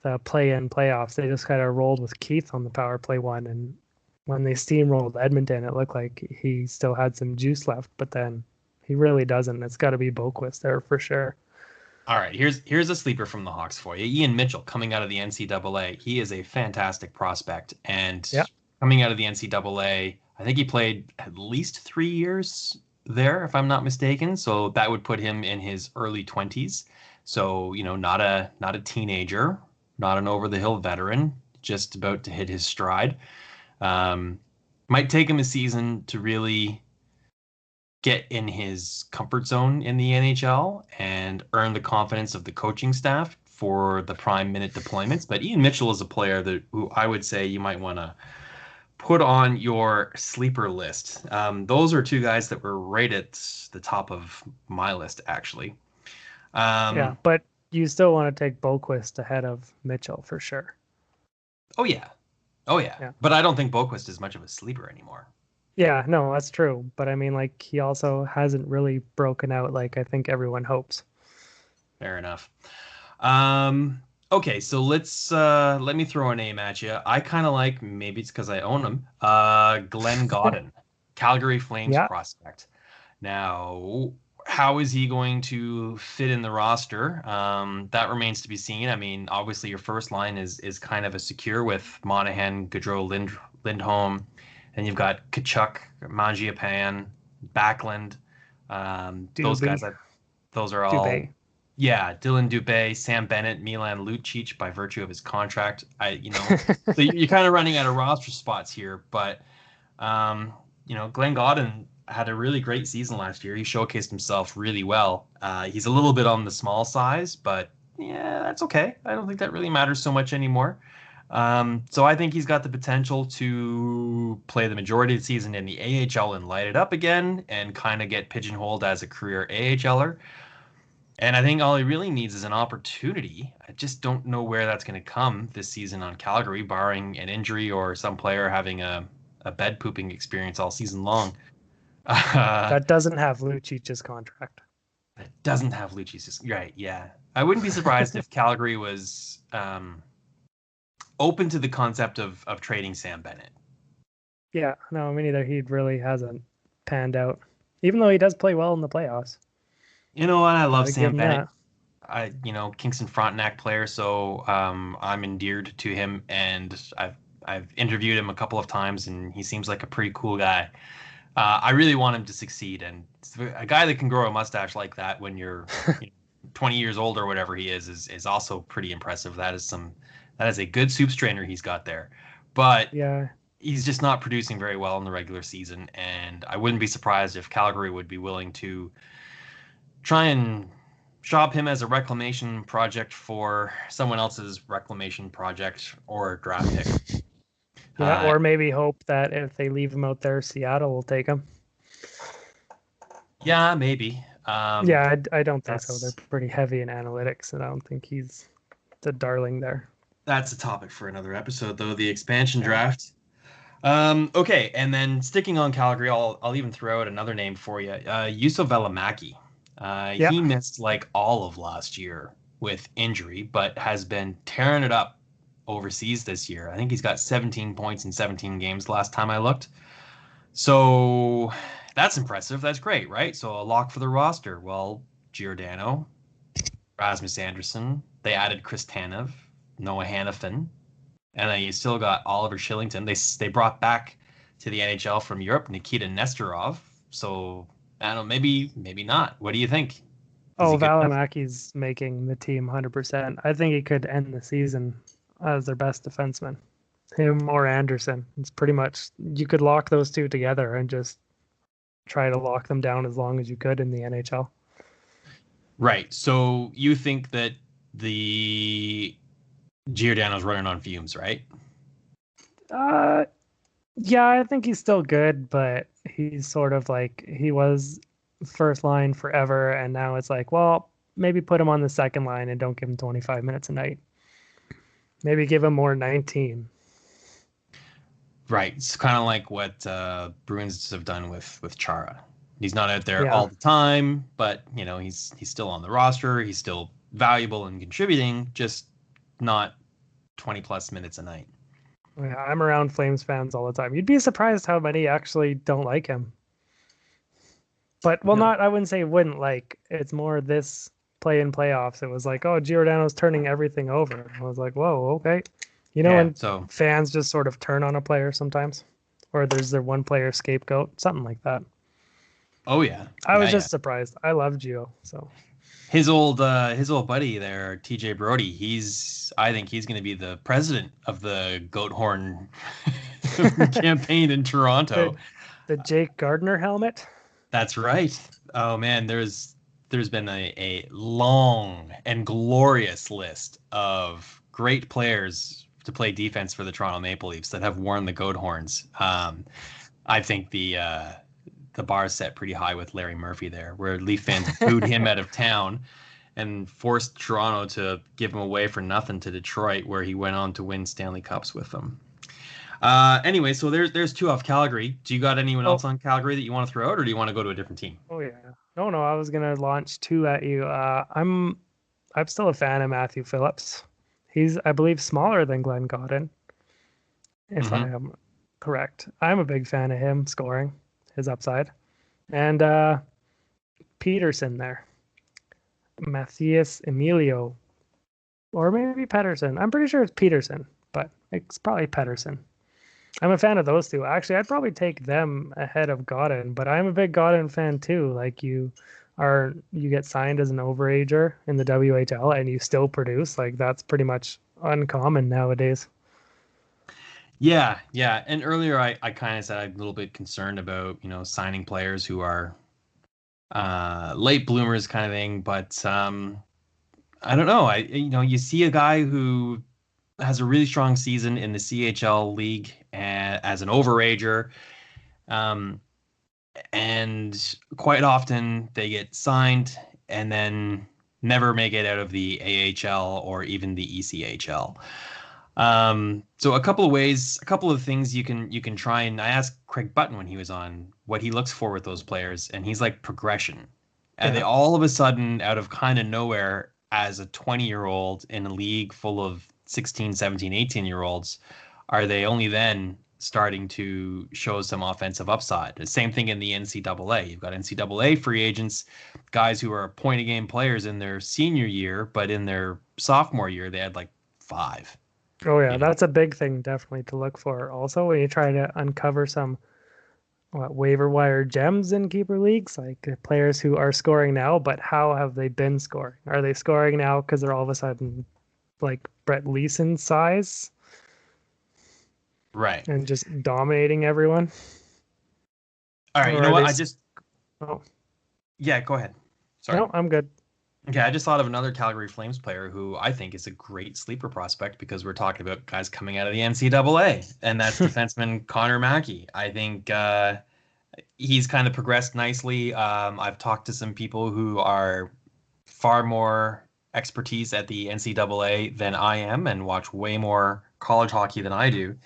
the play-in playoffs. They just kind of rolled with Keith on the power play one. And when they steamrolled Edmonton, it looked like he still had some juice left, but then he really doesn't. It's got to be Boquist there for sure. All right, here's a sleeper from the Hawks for you. Ian Mitchell coming out of the NCAA. He is a fantastic prospect, and Yeah. coming out of the NCAA, I think he played at least 3 years there, if I'm not mistaken. So that would put him in his early 20s. So, not a teenager, not an over the hill veteran, just about to hit his stride. Um, might take him a season to really get in his comfort zone in the NHL and earn the confidence of the coaching staff for the prime minute deployments. But Ian Mitchell is a player who I would say you might want to put on your sleeper list. Those are two guys that were right at the top of my list, actually. Yeah, Um, but you still want to take Boquist ahead of Mitchell for sure. oh yeah, oh yeah. Yeah. But I don't think Boquist is much of a sleeper anymore. Yeah, no, that's true. But I mean, like, he also hasn't really broken out like I think everyone hopes. Fair enough. Okay, so let me throw a name at you. I kind of like, maybe it's because I own him. Glenn Godden, Calgary Flames Yeah. prospect. Now, how is he going to fit in the roster? That remains to be seen. I mean, obviously your first line is kind of a secure with Monahan, Gaudreau, Lindholm, and you've got Kachuk, Mangiapan, Backlund. Those guys, Doobie. those are all, Dubé. yeah, Dylan Dubé, Sam Bennett, Milan Lucic by virtue of his contract. So you're kind of running out of roster spots here, but Glenn Godden had a really great season last year. He showcased himself really well. He's a little bit on the small size, but yeah, that's okay. I don't think that really matters so much anymore. So I think he's got the potential to play the majority of the season in the AHL and light it up again and kind of get pigeonholed as a career AHLer. And I think all he really needs is an opportunity. I just don't know where that's going to come this season on Calgary, barring an injury or some player having a bed pooping experience all season long. That doesn't have Lucic's contract. It doesn't have Lucci's. Right, yeah. I wouldn't be surprised if Calgary was open to the concept of trading Sam Bennett. Yeah, no, me neither. He really hasn't panned out, even though he does play well in the playoffs. And I love Gotta give Sam him Bennett. that. Kingston Frontenac player, so I'm endeared to him, and I've interviewed him a couple of times, and he seems like a pretty cool guy. I really want him to succeed, and a guy that can grow a mustache like that when you're 20 years old or whatever he is also pretty impressive. That is a good soup strainer he's got there, but Yeah. he's just not producing very well in the regular season, and I wouldn't be surprised if Calgary would be willing to try and shop him as a reclamation project for someone else's reclamation project or draft pick. Yeah, or maybe hope that if they leave him out there, Seattle will take him. Yeah, maybe. Yeah, I don't think so. They're pretty heavy in analytics, and I don't think he's the darling there. That's a topic for another episode, though, the expansion draft. Okay, and then sticking on Calgary, I'll even throw out another name for you. Juuso Välimäki. He missed like all of last year with injury, but has been tearing it up overseas this year. I think he's got 17 points in 17 games last time I looked. So that's impressive. That's great, right? So a lock for the roster. Well, Giordano, Rasmus Anderson. They added Chris Tanev, Noah Hannafin, and then you still got Oliver Shillington. They brought back to the NHL from Europe Nikita Nesterov. So I don't know, maybe not. What do you think? Välimäki's making the team 100%. I think he could end the season as their best defenseman. Him or Anderson. It's pretty much, you could lock those two together and just try to lock them down as long as you could in the NHL. Right. So you think that the Giordano's running on fumes, right? Yeah, I think he's still good, but he's sort of like, he was first line forever, and now it's like, well, maybe put him on the second line and don't give him 25 minutes a night. Maybe give him more 19. Right. It's kind of like what Bruins have done with Chara. He's not out there all the time, but he's still on the roster. He's still valuable and contributing, just not 20 plus minutes a night. Yeah, I'm around Flames fans all the time. You'd be surprised how many actually don't like him. But I wouldn't say wouldn't like. It's more this play in playoffs. It was like, oh, Giordano's turning everything over. I was like, whoa, okay. When fans just sort of turn on a player sometimes, or there's their one player scapegoat, something like that. Oh yeah, I was just surprised. I love Gio, so his old buddy there, TJ Brody. I think he's going to be the president of the Goat Horn campaign in Toronto. The Jake Gardner helmet. That's right. Oh man, there's been a long and glorious list of great players to play defense for the Toronto Maple Leafs that have worn the Goat Horns. I think the bar is set pretty high with Larry Murphy there, where Leaf fans booed him out of town and forced Toronto to give him away for nothing to Detroit, where he went on to win Stanley Cups with them. Anyway, so there's two off Calgary. Do you got anyone else on Calgary that you want to throw out, or do you want to go to a different team? Oh yeah. No, I was gonna launch two at you. I'm still a fan of Matthew Phillips. He's, I believe, smaller than Glenn Godden, if I am correct. I'm a big fan of him scoring, his upside. And Peterson there. Matthias Emilio. Or maybe Pettersson. I'm pretty sure it's Peterson, but it's probably Pettersson. I'm a fan of those two. Actually, I'd probably take them ahead of Godden, but I'm a big Godden fan too. Like you get signed as an overager in the WHL and you still produce. Like that's pretty much uncommon nowadays. Yeah. And earlier I kind of said I'm a little bit concerned about, signing players who are late bloomers kind of thing, but I don't know. You see a guy who has a really strong season in the CHL league as an overager. And quite often they get signed and then never make it out of the AHL or even the ECHL. So a couple of things you can try, and I asked Craig Button when he was on what he looks for with those players, and he's like progression. And they all of a sudden, out of kind of nowhere, as a 20-year-old in a league full of 16, 17, 18-year-olds, are they only then starting to show some offensive upside? The same thing in the NCAA. You've got NCAA free agents, guys who are point-a-game players in their senior year, but in their sophomore year, they had like 5. Oh, yeah, that's a big thing definitely to look for. Also, when you try to uncover some waiver wire gems in keeper leagues, like players who are scoring now, but how have they been scoring? Are they scoring now because they're all of a sudden like Brett Leeson size Right. and just dominating everyone? All right. You Or know are what? they? Oh, Yeah, go ahead. Sorry. no, I'm good. Okay, I just thought of another Calgary Flames player who I think is a great sleeper prospect because we're talking about guys coming out of the NCAA, and that's defenseman Connor Mackey. I think he's kind of progressed nicely. I've talked to some people who are far more expertise at the NCAA than I am and watch way more college hockey than I do,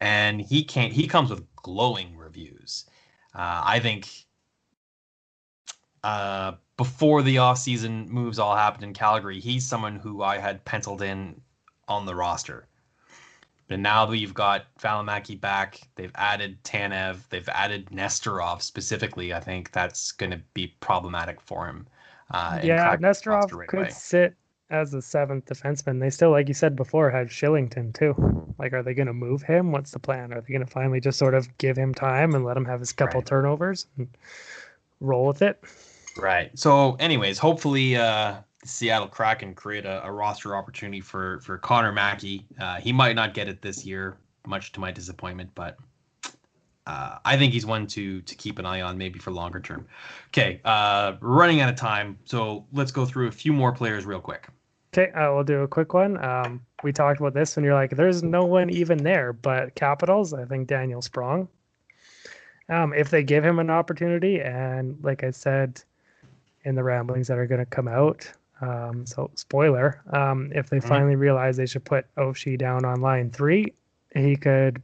and he comes with glowing reviews. I think before the offseason moves all happened in Calgary, he's someone who I had penciled in on the roster. But now that you've got Valimaki back, they've added Tanev, they've added Nestorov specifically. I think that's going to be problematic for him. Yeah, Crack the roster Nesterov right could away. sit as the seventh defenseman. They still, like you said before, had Shillington too. Like, are they going to move him? What's the plan? Are they going to finally just sort of give him time and let him have his couple Right. turnovers and roll with it? Right. So, anyways, hopefully the Seattle Kraken create a roster opportunity for Connor Mackey. He might not get it this year, much to my disappointment, but I think he's one to keep an eye on, maybe for longer term. Okay, running out of time, so let's go through a few more players real quick. Okay, we'll do a quick one. We talked about this when you're like, there's no one even there, but Capitals, I think Daniel Sprong. If they give him an opportunity, and like I said in the ramblings that are going to come out, so spoiler, if they finally realize they should put Oshie down on line 3, he could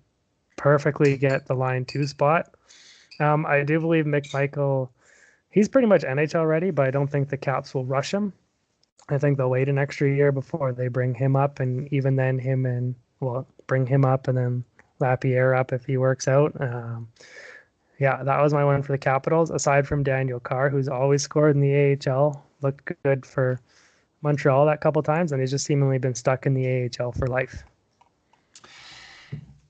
perfectly get the line 2 spot. I do believe McMichael, he's pretty much NHL ready, but I don't think the Caps will rush him. I think they'll wait an extra year before they bring him up, and even then bring him up and then Lapierre up if he works out. Yeah, that was my one for the Capitals. Aside from Daniel Carr, who's always scored in the AHL, looked good for Montreal that couple times, and he's just seemingly been stuck in the AHL for life.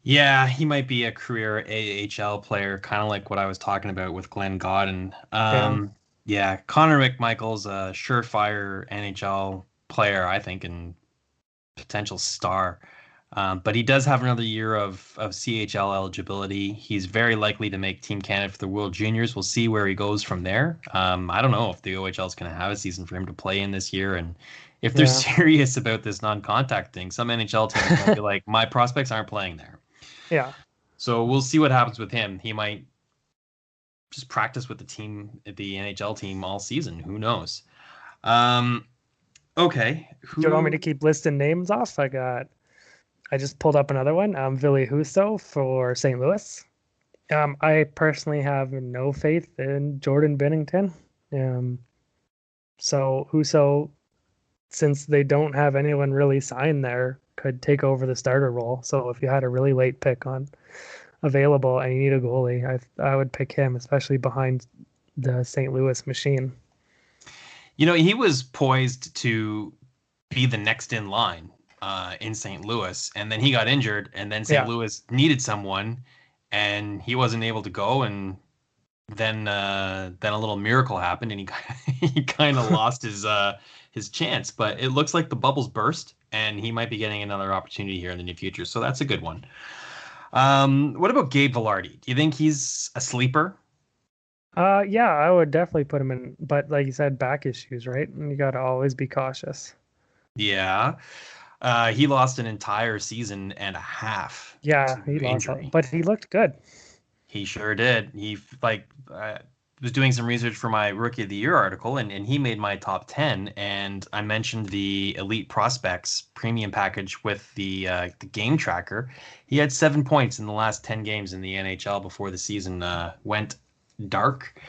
Yeah, he might be a career AHL player, kind of like what I was talking about with Glenn Godden. Yeah, Connor McMichael's a surefire NHL player, I think, and potential star. But he does have another year of CHL eligibility. He's very likely to make Team Canada for the World Juniors. We'll see where he goes from there. I don't know if the OHL is going to have a season for him to play in this year, and if they're serious about this non-contact thing. Some NHL teams might be like, my prospects aren't playing there. Yeah. So we'll see what happens with him. He might just practice with the NHL team all season. Who knows? Okay. Do you want me to keep listing names off? I just pulled up another one. Ville Husso for St. Louis. I personally have no faith in Jordan Binnington. So Husso, since they don't have anyone really signed there, could take over the starter role. So if you had a really late pick on available and you need a goalie, I would pick him, especially behind the St. Louis machine. You know, he was poised to be the next in line in St. Louis, and then he got injured, and then St. Louis needed someone, and he wasn't able to go, and then a little miracle happened, and he kind of lost his chance. But it looks like the bubbles burst, and he might be getting another opportunity here in the near future. So that's a good one. What about Gabe Vilardi? Do you think he's a sleeper? Yeah, I would definitely put him in, but like you said, back issues, right? And you got to always be cautious. Yeah. He lost an entire season and a half. Yeah, he lost, but he looked good. He sure did. He was doing some research for my Rookie of the Year article, and he made my top 10. And I mentioned the Elite Prospects premium package with the game tracker. He had 7 points in the last 10 games in the NHL before the season went dark.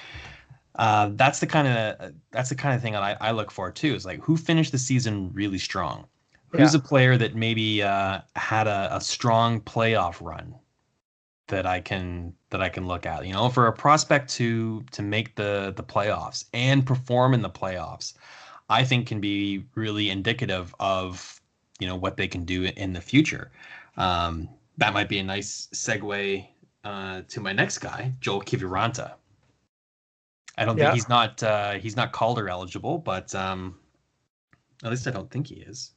That's the kind of thing that I look for too. Is like, who finished the season really strong? Who's a player that maybe had a strong playoff run that I can look at? You know, for a prospect to make the playoffs and perform in the playoffs, I think can be really indicative of, you know, what they can do in the future. That might be a nice segue to my next guy, Joel Kiviranta. I don't think Yeah. he's not Calder eligible, but at least I don't think he is.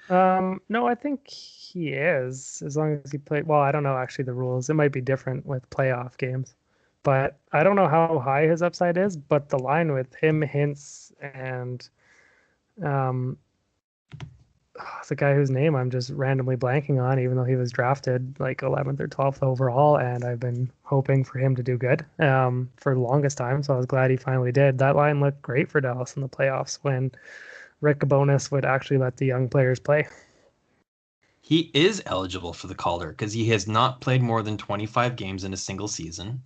No, I think he is, as long as he played. Well, I don't know actually the rules. It might be different with playoff games, but I don't know how high his upside is. But the line with him, Hintz, and um, the guy whose name I'm just randomly blanking on, even though he was drafted like 11th or 12th overall, and I've been hoping for him to do good for the longest time. So I was glad he finally did. That line looked great for Dallas in the playoffs when Rick Bowness would actually let the young players play. He is eligible for the Calder because he has not played more than 25 games in a single season.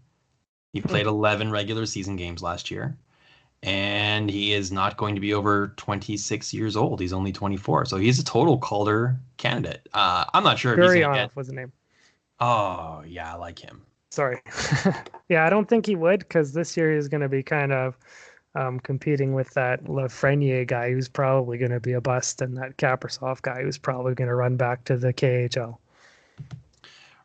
He played 11 regular season games last year, and he is not going to be over 26 years old. He's only 24, so he's a total Calder candidate. I'm not sure if he's going to get. Was the name. Oh yeah, I like him. Sorry. Yeah, I don't think he would, because this year he's going to be kind of competing with that Lafreniere guy who's probably going to be a bust, and that Kaprizov guy who's probably going to run back to the KHL.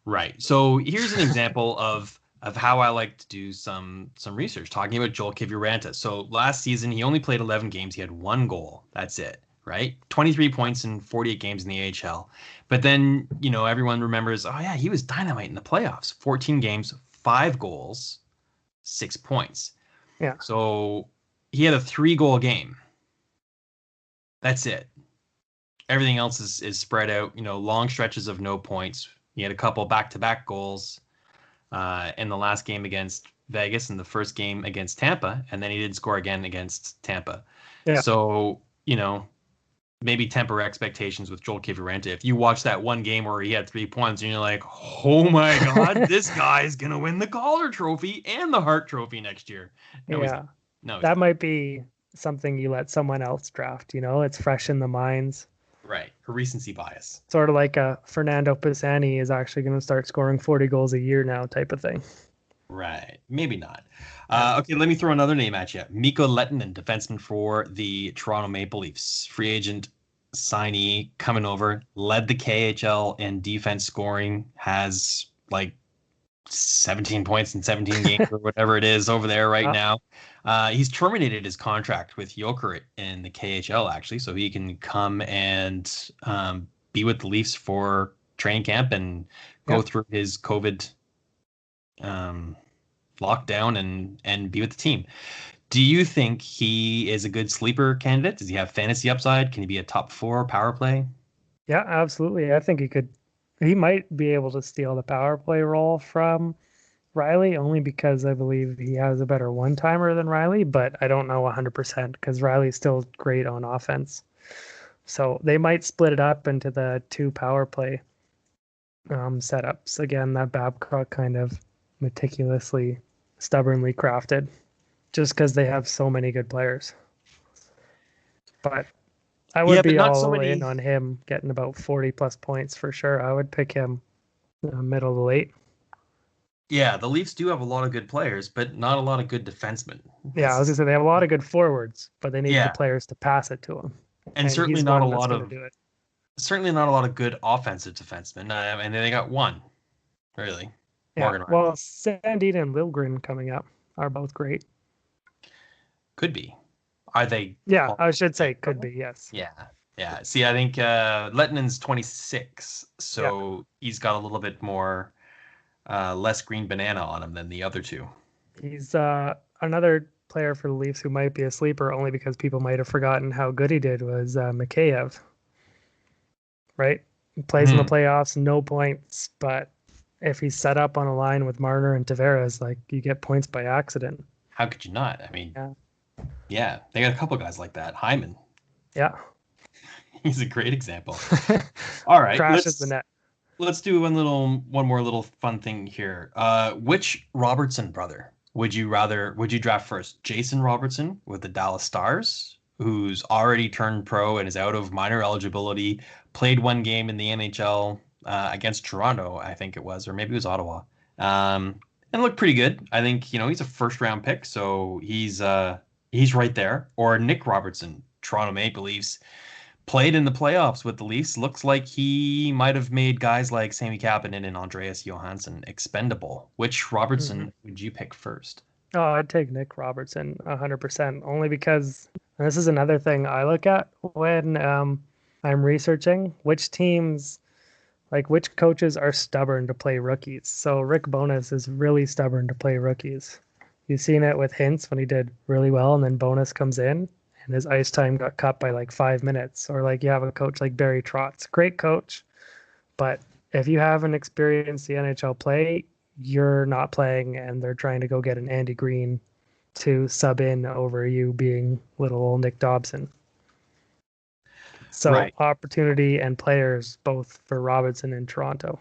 Right. So here's an example of how I like to do some research, talking about Joel Kiviranta. So last season, he only played 11 games. He had 1 goal. That's it, right? 23 points in 48 games in the AHL. But then, everyone remembers, oh, yeah, he was dynamite in the playoffs. 14 games, 5 goals, 6 points. Yeah. So he had a 3-goal game. That's it. Everything else is spread out, long stretches of no points. He had a couple back-to-back goals in the last game against Vegas and the first game against Tampa, and then he didn't score again against Tampa. Yeah. So, maybe temper expectations with Joel Kiviranta. If you watch that one game where he had 3 points and you're like, oh my God, this guy is going to win the Calder Trophy and the Hart Trophy next year. No, that might be something you let someone else draft, it's fresh in the minds. Right. A recency bias. Sort of like a Fernando Pisani is actually going to start scoring 40 goals a year now type of thing. Right. Maybe not. Okay, let me throw another name at you. Mikko Lehtonen, defenseman for the Toronto Maple Leafs. Free agent signee coming over. Led the KHL in defense scoring. Has like 17 points in 17 games or whatever it is over there right now. He's terminated his contract with Jokerit in the KHL, actually, so he can come and be with the Leafs for training camp and go through his COVID lockdown and be with the team. Do you think he is a good sleeper candidate? Does he have fantasy upside? Can he be a top 4 power play? Yeah, absolutely. I think he might be able to steal the power play role from Riley, only because I believe he has a better one-timer than Riley, but I don't know 100% because Riley's still great on offense. So they might split it up into the 2 power play setups. Again, that Babcock kind of meticulously, stubbornly crafted just because they have so many good players. But I would be all in on him getting about 40 plus points for sure. I would pick him middle to late. Yeah, the Leafs do have a lot of good players, but not a lot of good defensemen. Yeah, I was going to say they have a lot of good forwards, but they need the players to pass it to them. And certainly not a lot of good offensive defensemen. And they got one, really. Yeah, well, Sandin and Liljegren coming up are both great. Could be. Are they? Yeah, I should say could be, yes. Yeah. See, I think Lettonen's 26, so he's got a little bit more less green banana on him than the other two. He's another player for the Leafs who might be a sleeper only because people might have forgotten how good he did was Mikheyev. Right? He plays in the playoffs, no points, but if he's set up on a line with Marner and Tavares, like you get points by accident. How could you not? I mean, yeah, they got a couple guys like that. Hyman. Yeah. He's a great example. All right. Crashes the net. Let's do one more little fun thing here. Which Robertson brother would you draft first? Jason Robertson with the Dallas Stars, who's already turned pro and is out of minor eligibility, played 1 game in the NHL against Toronto, I think it was, or maybe it was Ottawa, and looked pretty good. I think he's a first-round pick, so he's right there. Or Nick Robertson, Toronto Maple Leafs, played in the playoffs with the Leafs. Looks like he might have made guys like Sami Kapanen and Andreas Johansson expendable. Which Robertson would you pick first? Oh, I'd take Nick Robertson 100%, only because and this is another thing I look at when I'm researching which teams, like which coaches are stubborn to play rookies. So Rick Bowness is really stubborn to play rookies. You've seen it with Hintz when he did really well, and then Bowness comes in and his ice time got cut by like 5 minutes. Or like you have a coach like Barry Trotz, great coach, but if you haven't experienced the NHL play, you're not playing, and they're trying to go get an Andy Green to sub in over you being little old Nick Dobson. So Right. opportunity and players both for Robinson in Toronto.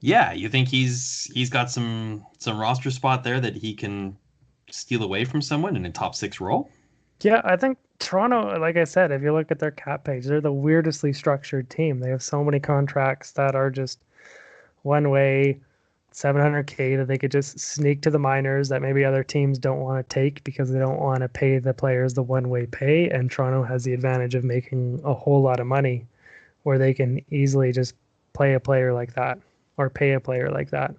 Yeah, you think he's got some roster spot there that he can steal away from someone in a top 6 role? Yeah, I think Toronto, like I said, if you look at their cap page, they're the weirdestly structured team. They have so many contracts that are just one way, 700K that they could just sneak to the minors that maybe other teams don't want to take because they don't want to pay the players the one-way pay. And Toronto has the advantage of making a whole lot of money where they can easily just play a player like that or pay a player like that.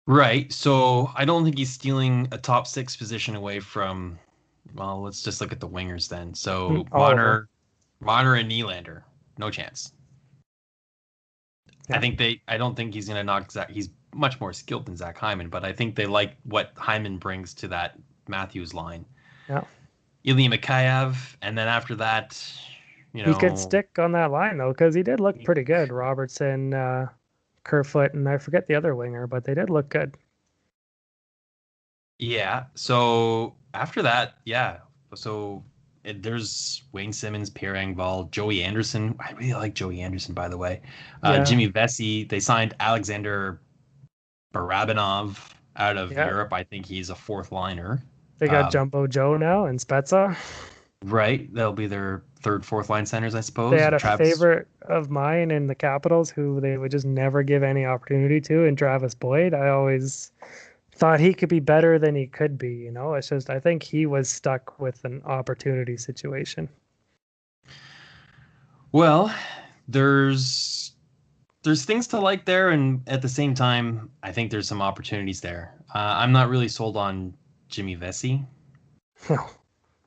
Right. So I don't think he's stealing a top 6 position away from, well, let's just look at the wingers then. So Marner and Nylander, no chance. Yeah. I don't think he's going to knock Zach. He's much more skilled than Zach Hyman, but I think they like what Hyman brings to that Matthews line. Yeah. Ilya Mikheyev, and then after that, he could stick on that line though, because he did look pretty good. Robertson, Kerfoot, and I forget the other winger, but they did look good. Yeah. So after that, yeah. So there's Wayne Simmons, Pierre Engvall, Joey Anderson. I really like Joey Anderson, by the way. Jimmy Vesey. They signed Alexander Barabanov out of Europe. I think he's a 4th liner. They got Jumbo Joe now and Spezza. Right. They'll be their 3rd, 4th line centers, I suppose. They had a favorite of mine in the Capitals who they would just never give any opportunity to, and Travis Boyd. I always thought he could be better than he could be. It's just I think he was stuck with an opportunity situation. Well, there's things to like there, and at the same time, I think there's some opportunities there. I'm not really sold on Jimmy Vesey. No,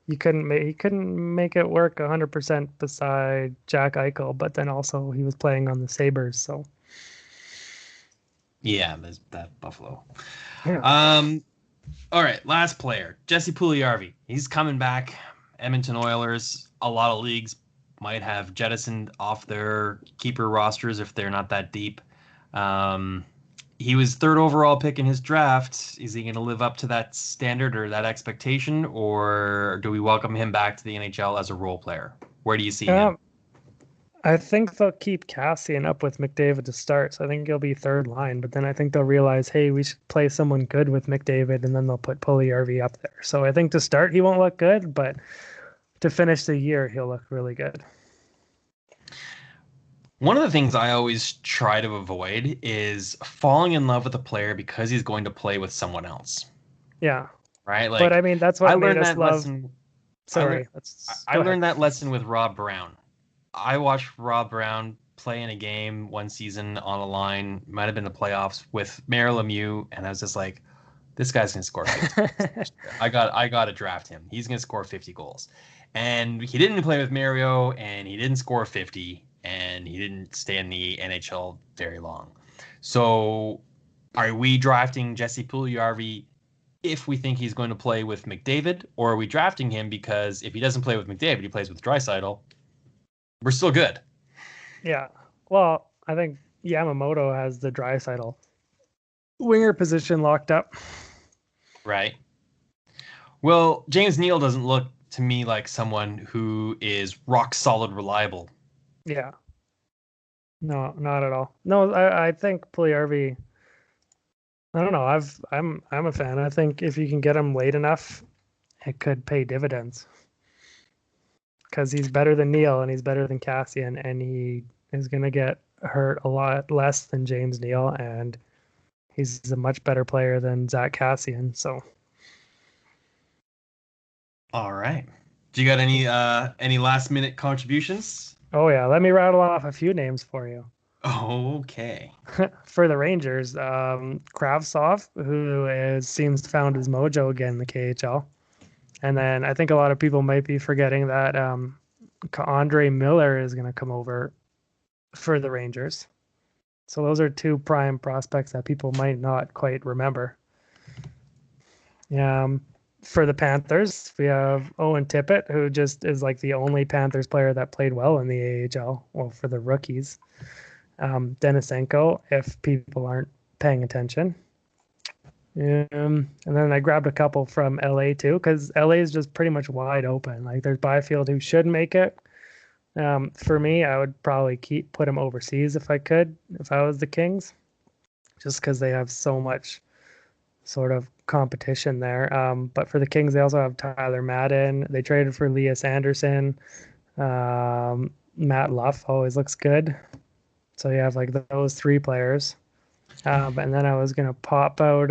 he couldn't make it work 100% beside Jack Eichel, but then also he was playing on the Sabres, so. Yeah, there's that Buffalo. Yeah. All right, last player, Jesse Puljujarvi. He's coming back. Edmonton Oilers. A lot of leagues might have jettisoned off their keeper rosters if they're not that deep. He was 3rd overall pick in his draft. Is he going to live up to that standard or that expectation, or do we welcome him back to the NHL as a role player? Where do you see him? I think they'll keep Cassian up with McDavid to start, so I think he'll be 3rd line. But then I think they'll realize, hey, we should play someone good with McDavid, and then they'll put Puljujarvi up there. So I think to start he won't look good, but to finish the year he'll look really good. One of the things I always try to avoid is falling in love with a player because he's going to play with someone else. Yeah. Right? Like, but I mean, that's what I made learned us that love. lesson. Sorry. I learned that lesson with Rob Brown. I watched Rob Brown play in a game one season on a line, might have been the playoffs, with Mario Lemieux, and I was just like, this guy's going to score 50 goals. I got to draft him. He's going to score 50 goals. And he didn't play with Mario, and he didn't score 50, and he didn't stay in the NHL very long. So are we drafting Jesse Puljujarvi if we think he's going to play with McDavid, or are we drafting him because if he doesn't play with McDavid, he plays with Draisaitl? We're still good. Yeah. Well, I think Yamamoto has the Draisaitl winger position locked up. Right. Well, James Neal doesn't look to me like someone who is rock solid reliable. Yeah. No, not at all. No, I think Puljujarvi, I don't know. I'm a fan. I think if you can get him late enough, it could pay dividends. Because he's better than Neal and he's better than Cassian, and he is going to get hurt a lot less than James Neal, and he's a much better player than Zach Cassian. So, all right. Do you got any last minute contributions? Oh yeah, let me rattle off a few names for you. Okay. For the Rangers, Kravtsov, seems to found his mojo again in the KHL. And then I think a lot of people might be forgetting that Andre Miller is going to come over for the Rangers. So those are two prime prospects that people might not quite remember. For the Panthers, we have Owen Tippett, who just is like the only Panthers player that played well in the AHL. Well, for the rookies. Denisenko, if people aren't paying attention. And then I grabbed a couple from LA too, because LA is just pretty much wide open. Like there's Byfield who should make it. For me, I would probably put him overseas if I could, if I was the Kings, just because they have so much sort of competition there. But for the Kings, they also have Tyler Madden. They traded for Elias Anderson. Matt Luff always looks good. So you have like those three players. And then I was going to pop out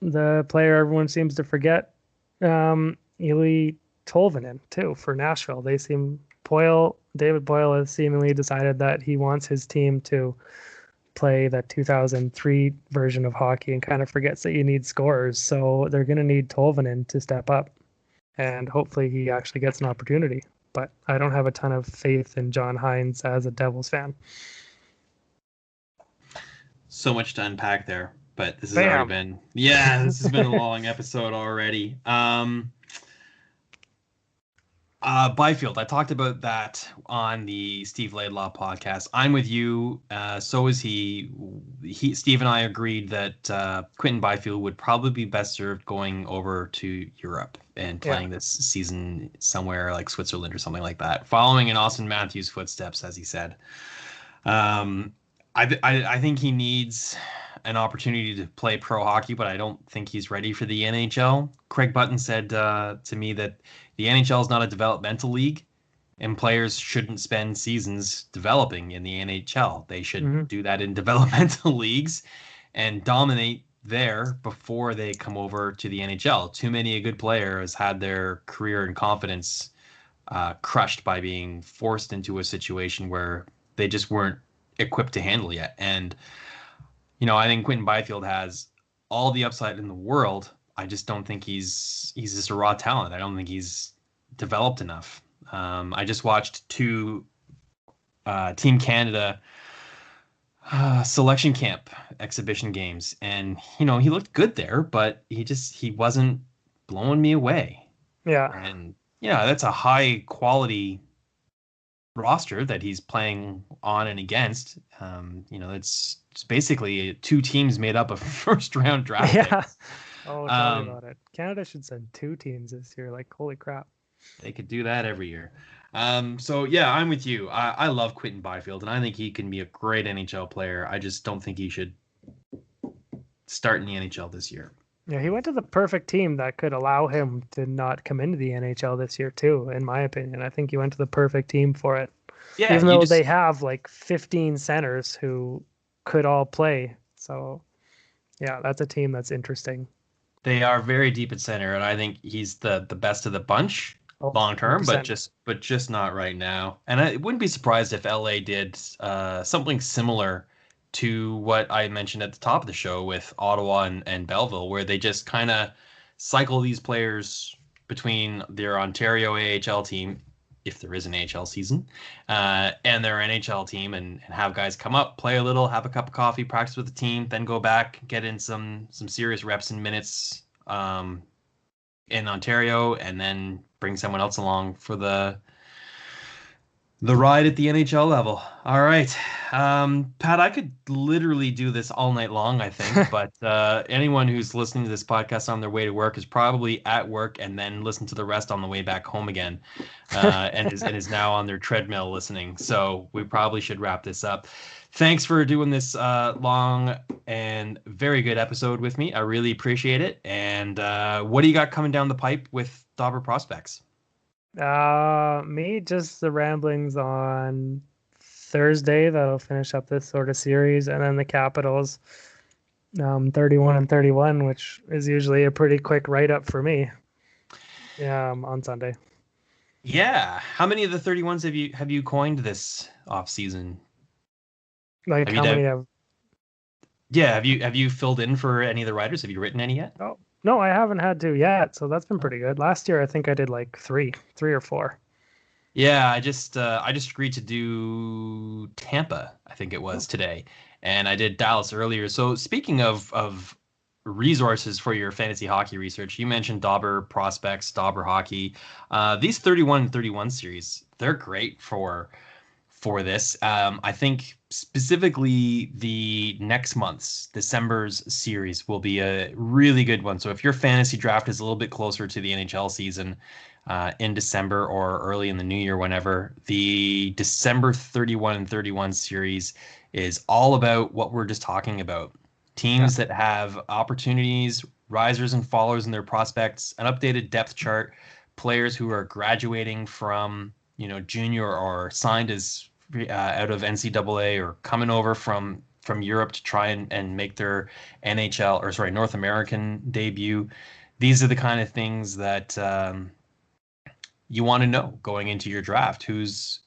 the player everyone seems to forget, Eli Tolvanen, too, for Nashville. David Boyle has seemingly decided that he wants his team to play that 2003 version of hockey and kind of forgets that you need scorers. So they're going to need Tolvanen to step up. And hopefully he actually gets an opportunity. But I don't have a ton of faith in John Hines as a Devils fan. So much to unpack there, but this has already been this has been a long episode already. Byfield, I talked about that on the Steve Laidlaw podcast. I'm with you. So is he. Steve and I agreed that Quentin Byfield would probably be best served going over to Europe and playing this season somewhere like Switzerland or something like that, following in Austin Matthews' footsteps, as he said. I think he needs an opportunity to play pro hockey, but I don't think he's ready for the NHL. Craig Button said to me that the NHL is not a developmental league, and players shouldn't spend seasons developing in the NHL. They should do that in developmental leagues and dominate there before they come over to the NHL. Too many a good player has had their career and confidence crushed by being forced into a situation where they just weren't equipped to handle yet. And I think Quentin Byfield has all the upside in the world. I just don't think he's just a raw talent. I don't think he's developed enough. I just watched two Team Canada selection camp exhibition games, and he looked good there, but he wasn't blowing me away. Yeah. And that's a high quality roster that he's playing on and against. It's basically two teams made up of first round draft picks. Oh, tell me about it. Canada should send two teams this year. Like, holy crap. They could do that every year. So yeah, I'm with you. I love Quentin Byfield, and I think he can be a great NHL player. I just don't think he should start in the NHL this year. Yeah, he went to the perfect team that could allow him to not come into the NHL this year too, in my opinion. I think he went to the perfect team for it. Yeah, even though they have like 15 centers who could all play. So yeah, that's a team that's interesting. They are very deep at center, and I think he's the best of the bunch long term, 100%. but just not right now. And I wouldn't be surprised if LA did something similar to what I mentioned at the top of the show with Ottawa and Belleville, where they just kind of cycle these players between their Ontario AHL team, if there is an AHL season, and their NHL team, and have guys come up, play a little, have a cup of coffee, practice with the team, then go back, get in some serious reps and minutes in Ontario, and then bring someone else along for the ride at the NHL level. All right. Pat, I could literally do this all night long, I think, but anyone who's listening to this podcast on their way to work is probably at work and then listen to the rest on the way back home again, and is now on their treadmill listening. So we probably should wrap this up. Thanks for doing this long and very good episode with me. I really appreciate it. And what do you got coming down the pipe with Dauber Prospects? Me, just the ramblings on Thursday that'll finish up this sort of series, and then the Capitals 31-31, which is usually a pretty quick write-up for me on Sunday. Yeah. How many of the 31s have you coined this off season? Like Have you how done? many have? Yeah. Have you filled in for any of the writers? Have you written any yet? Oh, no, I haven't had to yet. So that's been pretty good. Last year, I think I did like three or four. Yeah, I just agreed to do Tampa, I think it was Oh, today, and I did Dallas earlier. So speaking of resources for your fantasy hockey research, you mentioned Dauber prospects, Dauber hockey. These 31 series, they're great for this. I think specifically the next month's December's series will be a really good one. So if your fantasy draft is a little bit closer to the NHL season in December or early in the new year, whenever, the December 31 and 31 series is all about what we're just talking about. yeah. Teams that have opportunities, risers and fallers in their prospects, an updated depth chart, players who are graduating from junior or signed as out of NCAA or coming over from Europe to try and make their NHL or sorry North American debut. These are the kind of things that you want to know going into your draft. Who's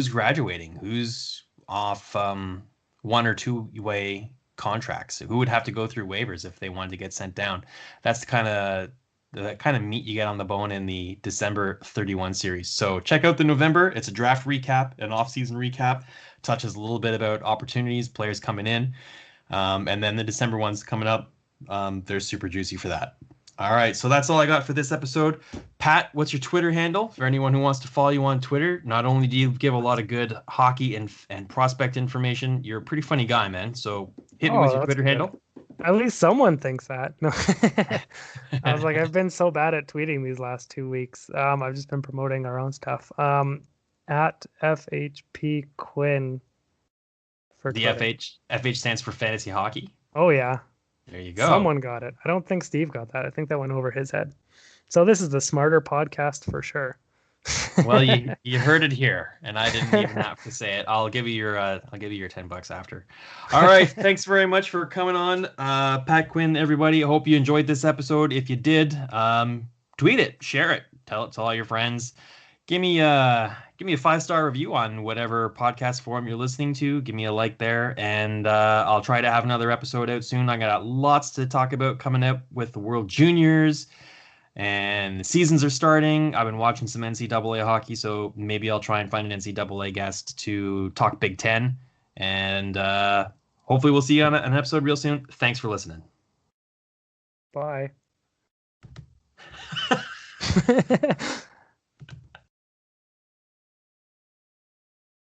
graduating? Who's off one or two way contracts? Who would have to go through waivers if they wanted to get sent down? That's the kind of meat you get on the bone in the December 31 series. So check out the November. It's a draft recap, an off-season recap, touches a little bit about opportunities, players coming in, and then the December ones coming up. They're super juicy for that. All right, so that's all I got for this episode. Pat, what's your Twitter handle for anyone who wants to follow you on Twitter? Not only do you give a lot of good hockey and prospect information, you're a pretty funny guy, man. So hit me with Oh, your that's Twitter good. handle. At least someone thinks that. No. I was like, I've been so bad at tweeting these last 2 weeks. I've just been promoting our own stuff. At FHP Quinn for The Twitter. FH stands for fantasy hockey. Oh yeah, There you go. someone got it. I don't think Steve got that. I think that went over his head. So this is the smarter podcast for sure. Well, you heard it here, and I didn't even have to say it. I'll give you your $10 after. All right, thanks very much for coming on, Pat Quinn. Everybody, I hope you enjoyed this episode. If you did, tweet it, share it, tell it to all your friends. Give me a 5-star review on whatever podcast forum you're listening to. Give me a like there, and I'll try to have another episode out soon. I got lots to talk about coming up with the World Juniors. And the seasons are starting. I've been watching some NCAA hockey, so maybe I'll try and find an NCAA guest to talk Big Ten. And hopefully we'll see you on an episode real soon. Thanks for listening. Bye.